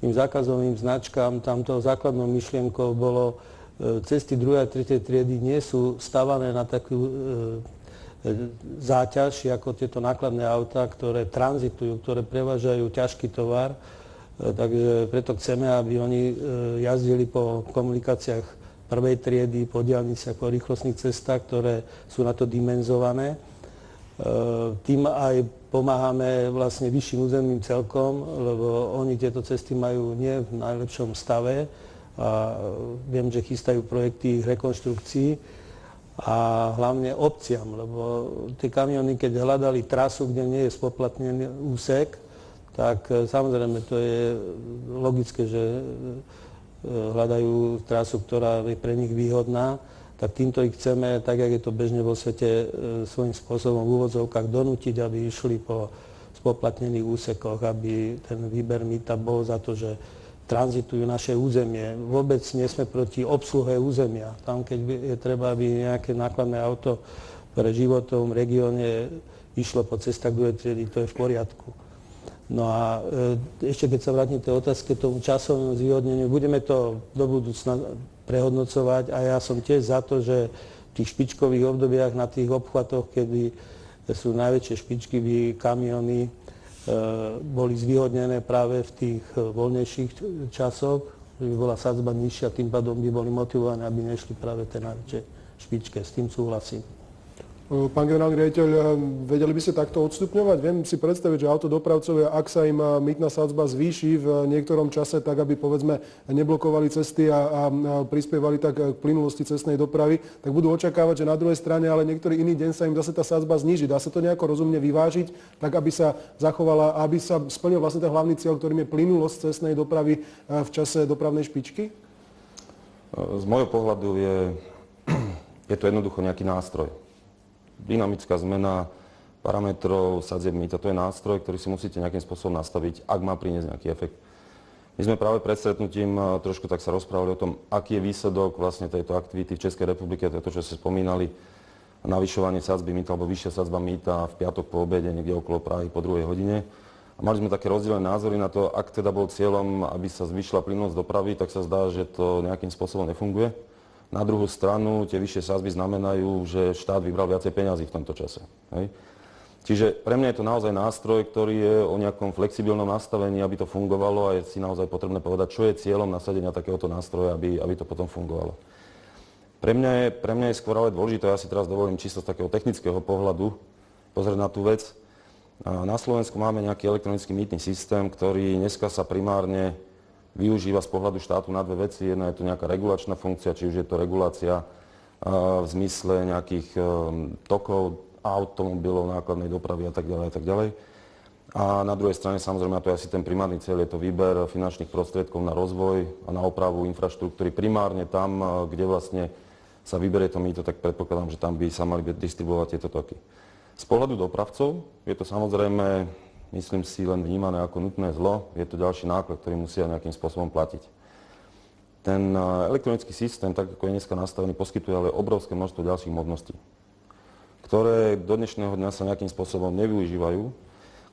Speaker 5: tým zákazovým značkám. Tamto základnou myšlienkou bolo, cesty 2. a 3. triedy nie sú stavané na takú záťaž ako tieto nákladné autá, ktoré tranzitujú, ktoré prevážajú ťažký tovar. Takže preto chceme, aby oni jazdili po komunikáciách prvej triedy, po diaľniciach, po rýchlostných cestách, ktoré sú na to dimenzované. Tým aj pomáhame vlastne vyšším územným celkom, lebo oni tieto cesty majú nie v najlepšom stave a viem, že chystajú projekty ich rekonštrukcií a hlavne obciam, lebo tie kamiony, keď hľadali trasu, kde nie je spoplatnený úsek, tak samozrejme to je logické, že hľadajú trasu, ktorá je pre nich výhodná, tak týmto ich chceme, tak jak je to bežne vo svete, svojím spôsobom v úvodzovkách donútiť, aby išli po spoplatnených úsekoch, aby ten výber mýta bol za to, že tranzitujú naše územie. Vôbec nie sme proti obsluhe územia. Tam, keď je treba, aby nejaké nákladné auto pre životom v regióne išlo po cestách druhej triedy, to je v poriadku. No a ešte keď sa vrátim tej otázke tomu časovému zvýhodneniu, budeme to do budúcna prehodnocovať a ja som tiež za to, že v tých špičkových obdobiach na tých obchvatoch, kedy sú najväčšie špičky, by kamiony boli zvýhodnené práve v tých voľnejších časoch, že by bola sadzba nižšia, tým pádom by boli motivované, aby nešli práve tie najväčšie špičke. S tým súhlasím.
Speaker 2: Pán generálny riaditeľ, vedeli by ste takto odstupňovať? Viem si predstaviť, že autodopravcovia, ak sa im mýtna sadzba zvýši v niektorom čase, tak aby povedzme neblokovali cesty a prispievali tak k plynulosti cestnej dopravy, tak budú očakávať, že na druhej strane, ale niektorý iný deň sa im zase tá sadzba zníži. Dá sa to nejako rozumne vyvážiť, tak aby sa zachovala, aby sa splnil vlastne ten hlavný cieľ, ktorým je plynulosť cestnej dopravy v čase dopravnej špičky?
Speaker 6: Z môjho pohľadu je to jednoducho nejaký nástroj. Dynamická zmena parametrov sadzieb mýta, to je nástroj, ktorý si musíte nejakým spôsobom nastaviť, ak má priniesť nejaký efekt. My sme práve pred stretnutím trošku tak sa rozprávali o tom, aký je výsledok vlastne tejto aktivity v Českej republike, to je to, čo ste spomínali, navyšovanie sadzby mýta alebo vyššia sadzba mýta v piatok po obede, niekde okolo Prahy po 2. hodine. A mali sme také rozdielne názory na to, ak teda bol cieľom, aby sa zvýšila plynulosť dopravy, tak sa zdá, že to nejakým spôsobom nefunguje. Na druhú stranu tie vyššie sadzby znamenajú, že štát vybral viacej peňazí v tomto čase. Hej. Čiže pre mňa je to naozaj nástroj, ktorý je o nejakom flexibilnom nastavení, aby to fungovalo a je si naozaj potrebné povedať, čo je cieľom nasadenia takéhoto nástroja, aby to potom fungovalo. Pre mňa je skôr ale dôležité, ja si teraz dovolím čisto z takého technického pohľadu pozrieť na tú vec. Na Slovensku máme nejaký elektronický mýtny systém, ktorý dneska sa primárne využíva z pohľadu štátu na dve veci. Jedna je to nejaká regulačná funkcia, či už je to regulácia v zmysle nejakých tokov, automobilov, nákladnej dopravy a tak ďalej a tak ďalej. A na druhej strane samozrejme, a to je asi ten primárny cieľ, je to výber finančných prostriedkov na rozvoj a na opravu infraštruktúry. Primárne tam, kde vlastne sa vyberie to mýto, tak predpokladám, že tam by sa mali distribuovať tieto toky. Z pohľadu dopravcov je to samozrejme, myslím si, len vnímané ako nutné zlo. Je to ďalší náklad, ktorý musia nejakým spôsobom platiť. Ten elektronický systém, tak ako je dneska nastavený, poskytuje ale obrovské množstvo ďalších možností, ktoré do dnešného dňa sa nejakým spôsobom nevyužívajú,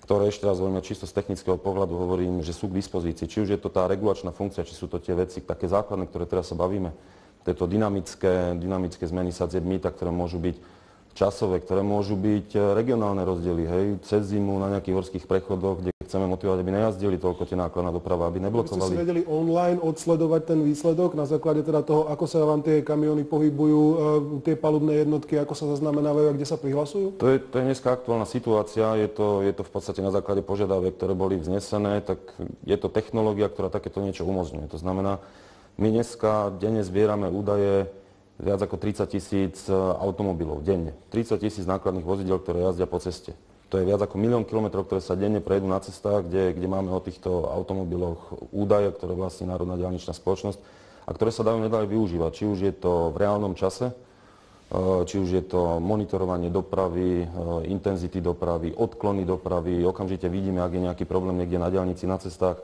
Speaker 6: ktoré ešte raz hovorím čisto z technického pohľadu hovorím, že sú k dispozícii. Či už je to tá regulačná funkcia, či sú to tie veci také základné, ktoré teraz sa bavíme. Tieto dynamické zmeny sadzieb mýta, ktoré môžu byť časové, ktoré môžu byť regionálne rozdiely, hej, cez zimu na nejakých horských prechodoch, kde chceme motivovať, aby nejazdili toľko tie nákladná doprava, aby neblokovali.
Speaker 2: Ste si vedeli online odsledovať ten výsledok na základe teda toho, ako sa vám tie kamióny pohybujú, tie palubné jednotky, ako sa zaznamenávajú a kde sa prihlasujú? To
Speaker 6: je dneska aktuálna situácia, je to v podstate na základe požiadaviek, ktoré boli vznesené, tak je to technológia, ktorá takéto niečo umožňuje. To znamená, my dneska denne zbierame údaje viac ako 30 000 automobilov denne. 30 000 nákladných vozidel, ktoré jazdia po ceste. To je viac ako 1 000 000 kilometrov, ktoré sa denne prejdú na cestách, kde máme o týchto automobiloch údaje, ktoré vlastní Národná diaľničná spoločnosť a ktoré sa dajú nedalej využívať. Či už je to v reálnom čase, či už je to monitorovanie dopravy, intenzity dopravy, odklony dopravy, okamžite vidíme, ak je nejaký problém niekde na diaľnici, na cestách,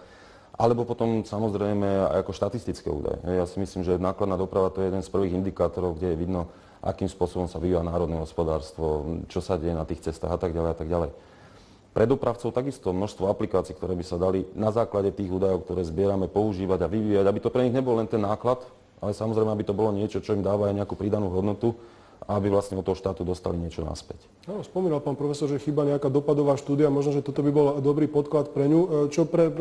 Speaker 6: alebo potom samozrejme aj ako štatistické údaje. Ja si myslím, že nákladná doprava to je jeden z prvých indikátorov, kde je vidno, akým spôsobom sa vyvíja národné hospodárstvo, čo sa deje na tých cestách a tak ďalej a tak ďalej. Pre dopravcov takisto množstvo aplikácií, ktoré by sa dali na základe tých údajov, ktoré zbierame, používať a vyvíjať, aby to pre nich nebol len ten náklad, ale samozrejme, aby to bolo niečo, čo im dáva aj nejakú pridanú hodnotu aby vlastne od toho štátu dostali niečo naspäť.
Speaker 2: No, spomínal pán profesor, že chýba nejaká dopadová štúdia, možno, že toto by bol dobrý podklad pre ňu. Čo pre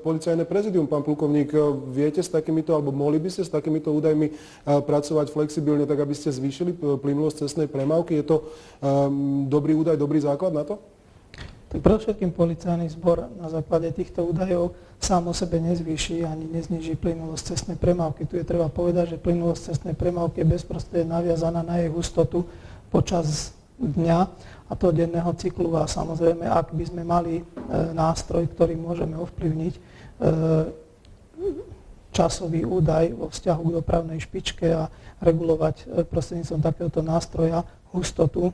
Speaker 2: policajné prezidium, pán plukovník, viete s takýmito, alebo mohli by ste s takýmito údajmi pracovať flexibilne, tak aby ste zvýšili plynulosť cestnej premávky? Je to dobrý údaj, dobrý základ na to?
Speaker 7: Tak predovšetkým policajný zbor na základe týchto údajov sám o sebe nezvýši ani nezníži plynulosť cestnej premávky. Tu je treba povedať, že plynulosť cestnej premávky je bezprostredne naviazaná na jej hustotu počas dňa a toho denného cyklu. A samozrejme, ak by sme mali nástroj, ktorý môžeme ovplyvniť časový údaj vo vzťahu k dopravnej špičke a regulovať prostredníctvom takéhoto nástroja hustotu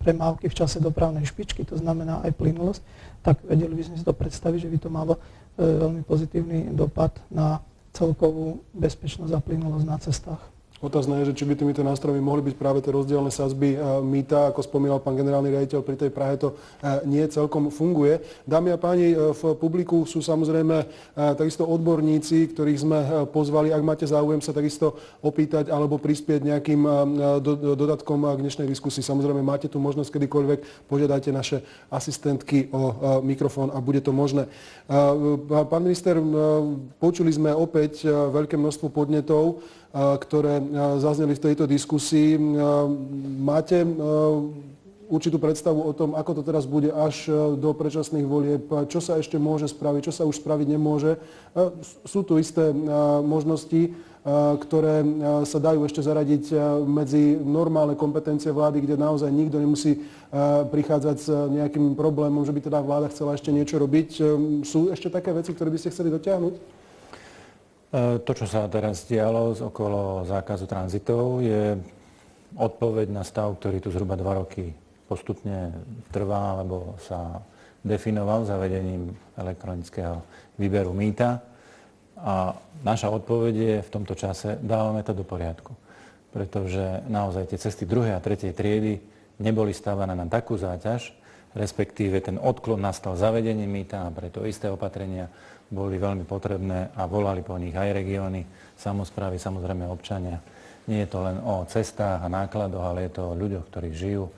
Speaker 7: premávky v čase dopravnej špičky, to znamená aj plynulosť, tak vedeli by sme si to predstaviť, že by to malo veľmi pozitívny dopad na celkovú bezpečnosť a plynulosť na cestách.
Speaker 2: Otázne je, že či by týmito nástrojmi mohli byť práve tie rozdielne sadzby mýta, ako spomínal pán generálny riaditeľ, pri tej Prahe to nie celkom funguje. Dámy a páni, v publiku sú samozrejme takisto odborníci, ktorých sme pozvali. Ak máte záujem sa takisto opýtať alebo prispieť nejakým dodatkom k dnešnej diskusii, samozrejme máte tu možnosť kedykoľvek, požiadajte naše asistentky o mikrofón a bude to možné. Pán minister, počuli sme opäť veľké množstvo podnetov, ktoré zazneli v tejto diskusii. Máte určitú predstavu o tom, ako to teraz bude až do predčasných volieb, čo sa ešte môže spraviť, čo sa už spraviť nemôže? Sú tu isté možnosti, ktoré sa dajú ešte zaradiť medzi normálne kompetencie vlády, kde naozaj nikto nemusí prichádzať s nejakým problémom, že by teda vláda chcela ešte niečo robiť. Sú ešte také veci, ktoré by ste chceli dotiahnuť?
Speaker 1: To, čo sa teraz dialo okolo zákazu tranzitov, je odpoveď na stav, ktorý tu zhruba 2 roky postupne trvá, alebo sa definoval zavedením elektronického výberu mýta. A naša odpoveď je v tomto čase, dávame to do poriadku. Pretože naozaj tie cesty 2. a 3. triedy neboli stávané na takú záťaž, respektíve ten odklon nastal zavedením mýta a preto isté opatrenia boli veľmi potrebné a volali po nich aj regióny, samosprávy, samozrejme občania. Nie je to len o cestách a nákladoch, ale je to o ľuďoch, ktorí žijú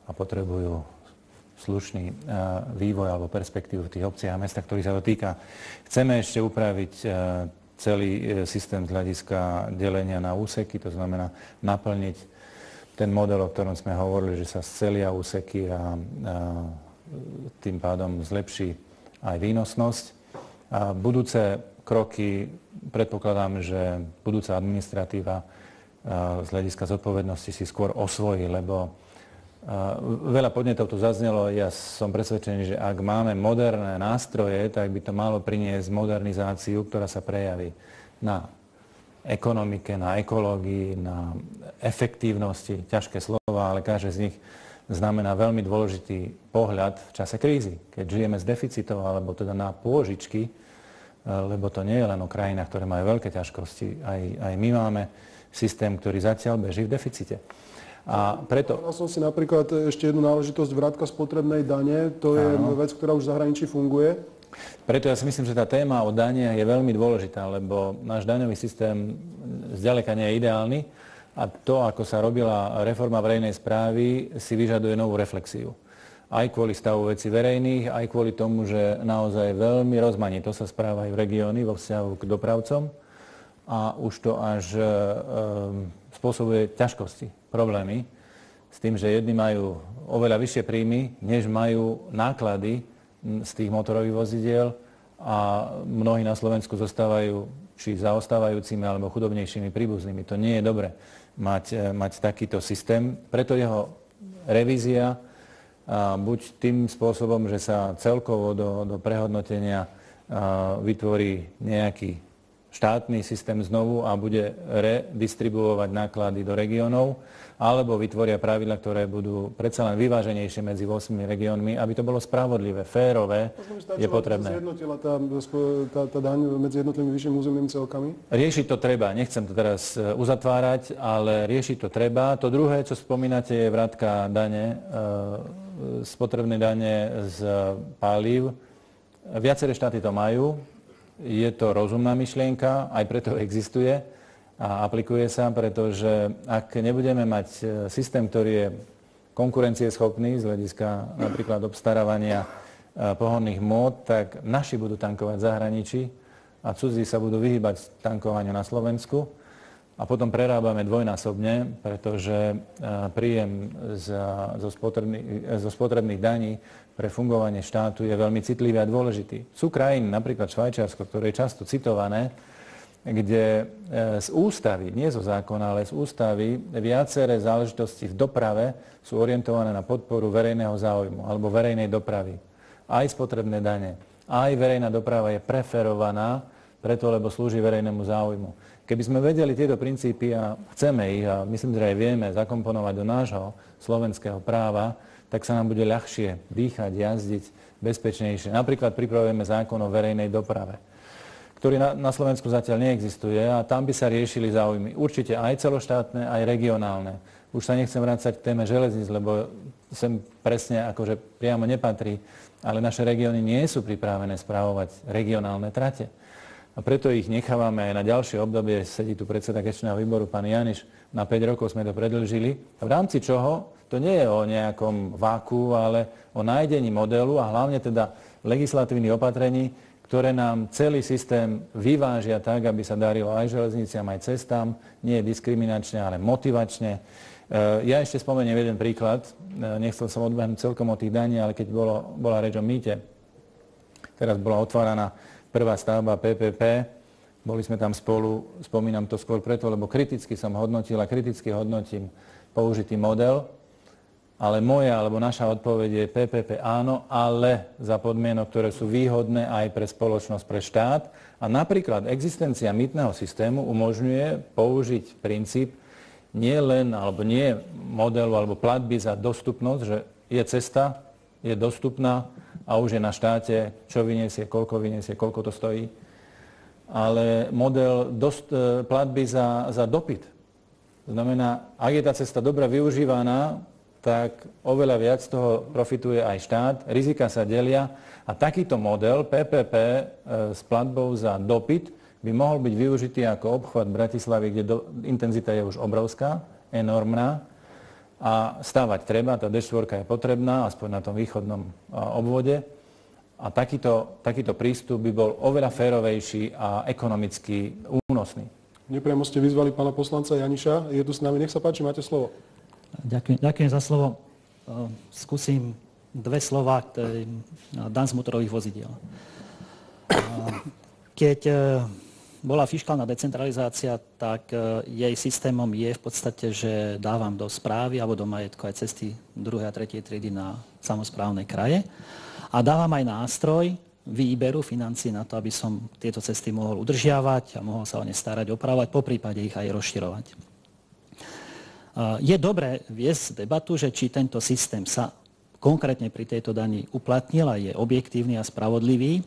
Speaker 1: a potrebujú slušný vývoj alebo perspektívu v tých obciach a mestách, ktorých sa to týka. Chceme ešte upraviť celý systém z hľadiska delenia na úseky, to znamená naplniť ten model, o ktorom sme hovorili, že sa scelia úseky a tým pádom zlepší aj výnosnosť. A budúce kroky, predpokladám, že budúca administratíva z hľadiska zodpovednosti si skôr osvojí, lebo veľa podnetov tu zaznelo. Ja som presvedčený, že ak máme moderné nástroje, tak by to malo priniesť modernizáciu, ktorá sa prejaví na ekonomike, na ekológii, na efektívnosti, ťažké slova, ale každé z nich znamená veľmi dôležitý pohľad v čase krízy. Keď žijeme s deficitom, alebo teda na pôžičky, lebo to nie je len o krajinách, ktoré majú veľké ťažkosti, aj my máme systém, ktorý zatiaľ beží v deficite. A preto...
Speaker 2: Ja som si napríklad ešte jednu náležitosť, vrátka spotrebnej dane, to je vec, ktorá už v zahraničí funguje.
Speaker 1: Preto ja si myslím, že tá téma o daniach je veľmi dôležitá, lebo náš daňový systém zďaleka nie je ideálny a to, ako sa robila reforma verejnej správy, si vyžaduje novú reflexiu. Aj kvôli stavu vecí verejných, aj kvôli tomu, že naozaj veľmi rozmanito sa správajú regióny vo vzťahu k dopravcom a už to až spôsobuje ťažkosti, problémy s tým, že jedni majú oveľa vyššie príjmy, než majú náklady z tých motorových vozidiel a mnohí na Slovensku zostávajú či zaostávajúcimi alebo chudobnejšími príbuznými. To nie je dobre mať takýto systém. Preto jeho revízia buď tým spôsobom, že sa celkovo do prehodnotenia vytvorí nejaký štátny systém znovu a bude redistribuovať náklady do regiónov, alebo vytvoria pravidlá, ktoré budú predsa len vyváženejšie medzi 8 regiónmi, aby to bolo spravodlivé, férové, je potrebné.
Speaker 2: Zjednotila tá daň medzi jednotlivými vyššími územnými celkami?
Speaker 1: Riešiť to treba, nechcem to teraz uzatvárať, ale riešiť to treba. To druhé, čo spomínate, je vrátka dane, spotrebné dane z palív. Viaceré štáty to majú. Je to rozumná myšlienka, aj preto existuje a aplikuje sa, pretože ak nebudeme mať systém, ktorý je konkurencieschopný z hľadiska napríklad obstarávania pohonných môd, tak naši budú tankovať v zahraničí a cudzí sa budú vyhýbať tankovaniu na Slovensku a potom prerábame dvojnásobne, pretože príjem zo spotrebných daní pre fungovanie štátu je veľmi citlivý a dôležitý. Sú krajiny, napríklad Švajčiarsko, ktoré je často citované, kde z ústavy, nie zo zákona, ale z ústavy viaceré záležitosti v doprave sú orientované na podporu verejného záujmu alebo verejnej dopravy. Aj spotrebné dane, aj verejná doprava je preferovaná preto, lebo slúži verejnému záujmu. Keby sme vedeli tieto princípy a chceme ich, a myslím, že aj vieme zakomponovať do nášho slovenského práva, tak sa nám bude ľahšie dýchať, jazdiť bezpečnejšie. Napríklad pripravujeme zákon o verejnej doprave, ktorý na Slovensku zatiaľ neexistuje a tam by sa riešili záujmy. Určite aj celoštátne, aj regionálne. Už sa nechcem vrácať k téme železníc, lebo sem presne akože priamo nepatrí, ale naše regióny nie sú pripravené správovať regionálne trate. A preto ich nechávame aj na ďalšie obdobie. Sedí tu predseda gesčného výboru, pán Janiš, na 5 rokov sme to predĺžili. V rámci čoho, to nie je o nejakom váku, ale o nájdení modelu a hlavne teda legislatívnych opatrení, ktoré nám celý systém vyvážia tak, aby sa darilo aj železniciam, aj cestám, nie diskriminačne, ale motivačne. Ja ešte spomeniem jeden príklad. Nechcel som odbehnúť celkom o tých daní, ale keď bola reč o mýte, teraz bola otváraná prvá stavba PPP, boli sme tam spolu, spomínam to skôr preto, lebo kriticky som hodnotil a kriticky hodnotím použitý model, ale moja alebo naša odpoveď je PPP áno, ale za podmienok, ktoré sú výhodné aj pre spoločnosť, pre štát. A napríklad existencia mýtneho systému umožňuje použiť princíp nie len, alebo nie modelu, alebo platby za dostupnosť, že je cesta, je dostupná a už je na štáte, čo vyniesie, koľko to stojí. Ale model platby za dopyt. To znamená, ak je tá cesta dobre využívaná, tak oveľa viac z toho profituje aj štát, rizika sa delia a takýto model PPP s platbou za dopyt by mohol byť využitý ako obchvat Bratislavy, kde intenzita je už obrovská, enormná a stavať treba, tá D4 je potrebná, aspoň na tom východnom obvode. A takýto prístup by bol oveľa férovejší a ekonomicky únosný.
Speaker 2: Nepriamo ste vyzvali pána poslanca Janiša. Je tu s nami. Nech sa páči, máte slovo.
Speaker 8: Ďakujem za slovo. Skúsim dve slova k daň z motorových vozidiel. Keď bola fiškálna decentralizácia, tak jej systémom je v podstate, že dávam do správy alebo do majetku aj cesty 2. a 3. triedy na samosprávne kraje. A dávam aj nástroj výberu financií na to, aby som tieto cesty mohol udržiavať a mohol sa o ne starať, opravovať, poprípade ich aj rozširovať. Je dobré viesť debatu, že či tento systém sa konkrétne pri tejto dani uplatnil a je objektívny a spravodlivý,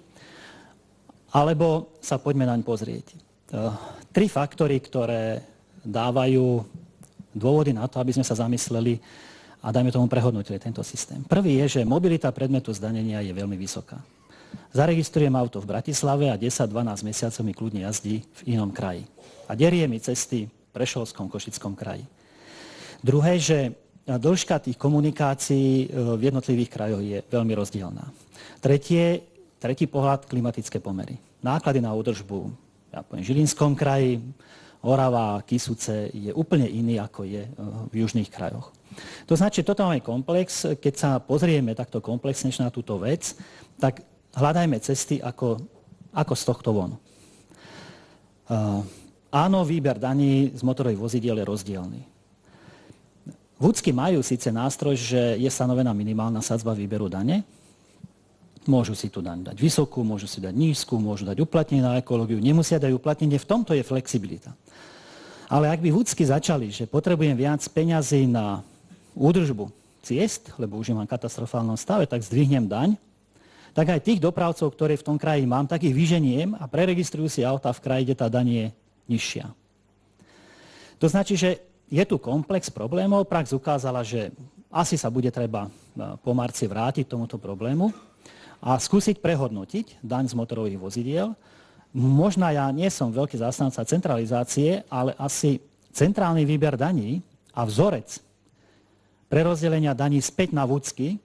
Speaker 8: alebo sa poďme naň pozrieť. 3 faktory, ktoré dávajú dôvody na to, aby sme sa zamysleli a dajme tomu prehodnotili tento systém. Prvý je, že mobilita predmetu zdanenia je veľmi vysoká. Zaregistrujem auto v Bratislave a 10-12 mesiacov mi kľudne jazdí v inom kraji. A derie mi cesty v Prešovskom, Košickom kraji. Druhé, že dĺžka tých komunikácií v jednotlivých krajoch je veľmi rozdielná. Tretí pohľad, klimatické pomery. Náklady na údržbu v Žilinskom kraji, Orava, Kysuce je úplne iný, ako je v južných krajoch. To znamená, že toto máme komplex. Keď sa pozrieme takto komplexne na túto vec, tak hľadajme cesty, ako z tohto von. Áno, výber daní z motorových vozidiel je rozdielny. Vúcky majú síce nástroj, že je stanovená minimálna sadzba výberu dane. Môžu si tu daň dať vysokú, môžu si dať nízku, môžu dať uplatnenie na ekológiu, nemusia dať uplatnenie, v tomto je flexibilita. Ale ak by vúcky začali, že potrebujem viac peňazí na údržbu ciest, lebo už je mám v katastrofálnom stave, tak zdvihnem daň, tak aj tých dopravcov, ktoré v tom kraji mám, tak ich vyženiem a preregistrujú si auta v kraji, kde tá daň je nižšia. To značí, že je tu komplex problémov. Prax ukázala, že asi sa bude treba po marci vrátiť tomuto problému a skúsiť prehodnotiť daň z motorových vozidiel Možno ja nie som veľký zástanca centralizácie, ale asi centrálny výber daní a vzorec prerozdelenia daní späť na vúcky,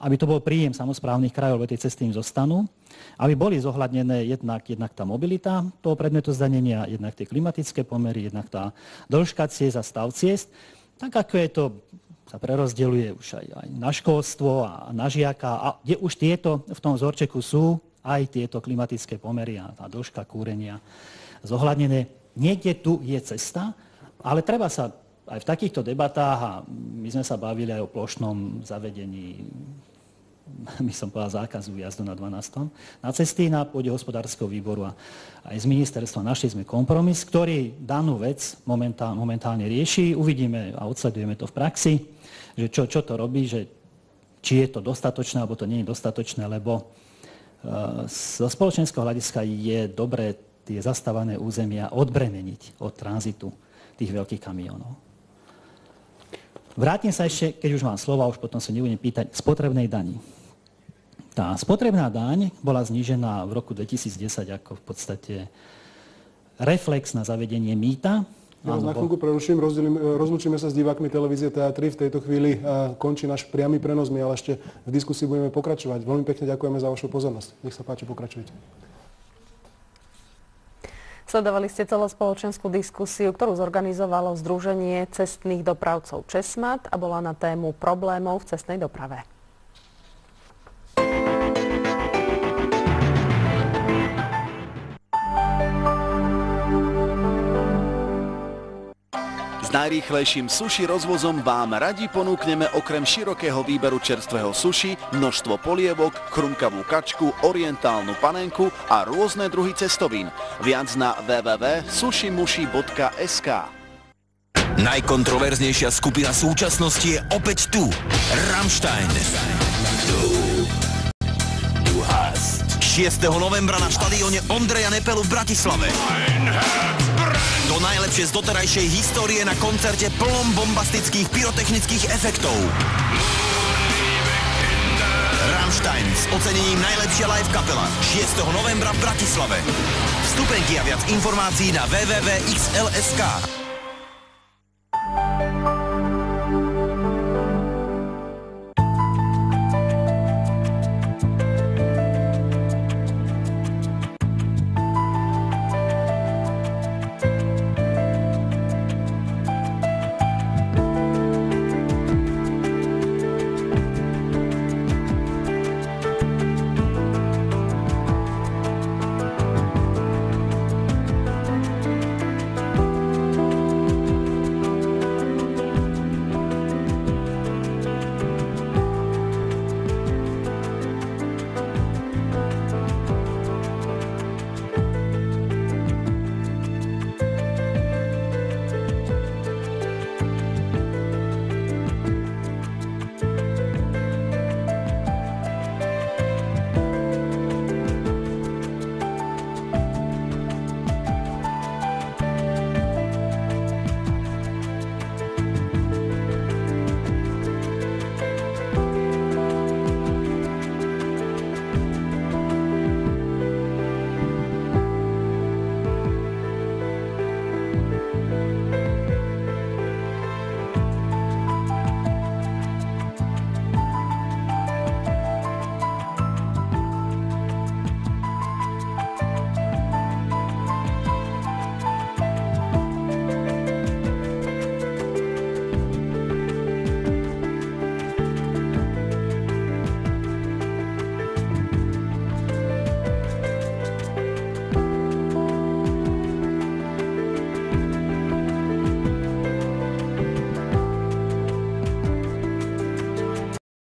Speaker 8: aby to bol príjem samosprávnych krajov, lebo tie cesty im zostanú, aby boli zohľadnené jednak tá mobilita toho predmetu zdanenia, jednak tie klimatické pomery, jednak tá dĺžka ciest a stav ciest, tak ako je to sa prerozdeľuje už aj na školstvo a na žiaka, a kde už tieto v tom vzorčeku sú aj tieto klimatické pomery a tá dĺžka kúrenia zohľadnené. Niekde tu je cesta, ale treba sa aj v takýchto debatách, a my sme sa bavili aj o plošnom zavedení, by som povedal, zákazu jazdu na 12. na cesty na pôde hospodárskeho výboru a aj z ministerstva našli sme kompromis, ktorý danú vec momentálne rieši. Uvidíme a odsledujeme to v praxi, že čo to robí, že či je to dostatočné, alebo to nie je dostatočné, lebo zo spoločenského hľadiska je dobré tie zastávané územia odbremeniť od tranzitu tých veľkých kamionov. Vrátim sa ešte, keď už mám slova, už potom sa nebudem pýtať, spotrebnej dani. Tá spotrebná daň bola znížená v roku 2010 ako v podstate reflex na zavedenie mýta.
Speaker 2: Ja na chvíľku preruším, rozlúčime sa s divákmi televízie Teatry. V tejto chvíli končí náš priamy prenos, my ale ešte v diskusii budeme pokračovať. Veľmi pekne ďakujeme za vašu pozornosť. Nech sa páči, pokračujte.
Speaker 9: Sledovali ste celospoločenskú diskusiu, ktorú zorganizovalo Združenie cestných dopravcov ČESMAD a bola na tému problémov v cestnej doprave.
Speaker 10: Najrýchlejším sushi rozvozom vám radi ponúkneme okrem širokého výberu čerstvého sushi, množstvo polievok, chrumkavú kačku, orientálnu panenku a rôzne druhy cestovín. Viac na www.sushimushi.sk.
Speaker 11: Najkontroverznejšia skupina súčasnosti je opäť tu. Rammstein. 6. novembra na štadióne Ondreja Nepelu v Bratislave. To najlepšie z doterajšej histórie na koncerte plnom bombastických pyrotechnických efektov. Rammstein s ocenením najlepšia live kapela 6. novembra v Bratislave. Vstupenky a viac informácií na www.xl.sk.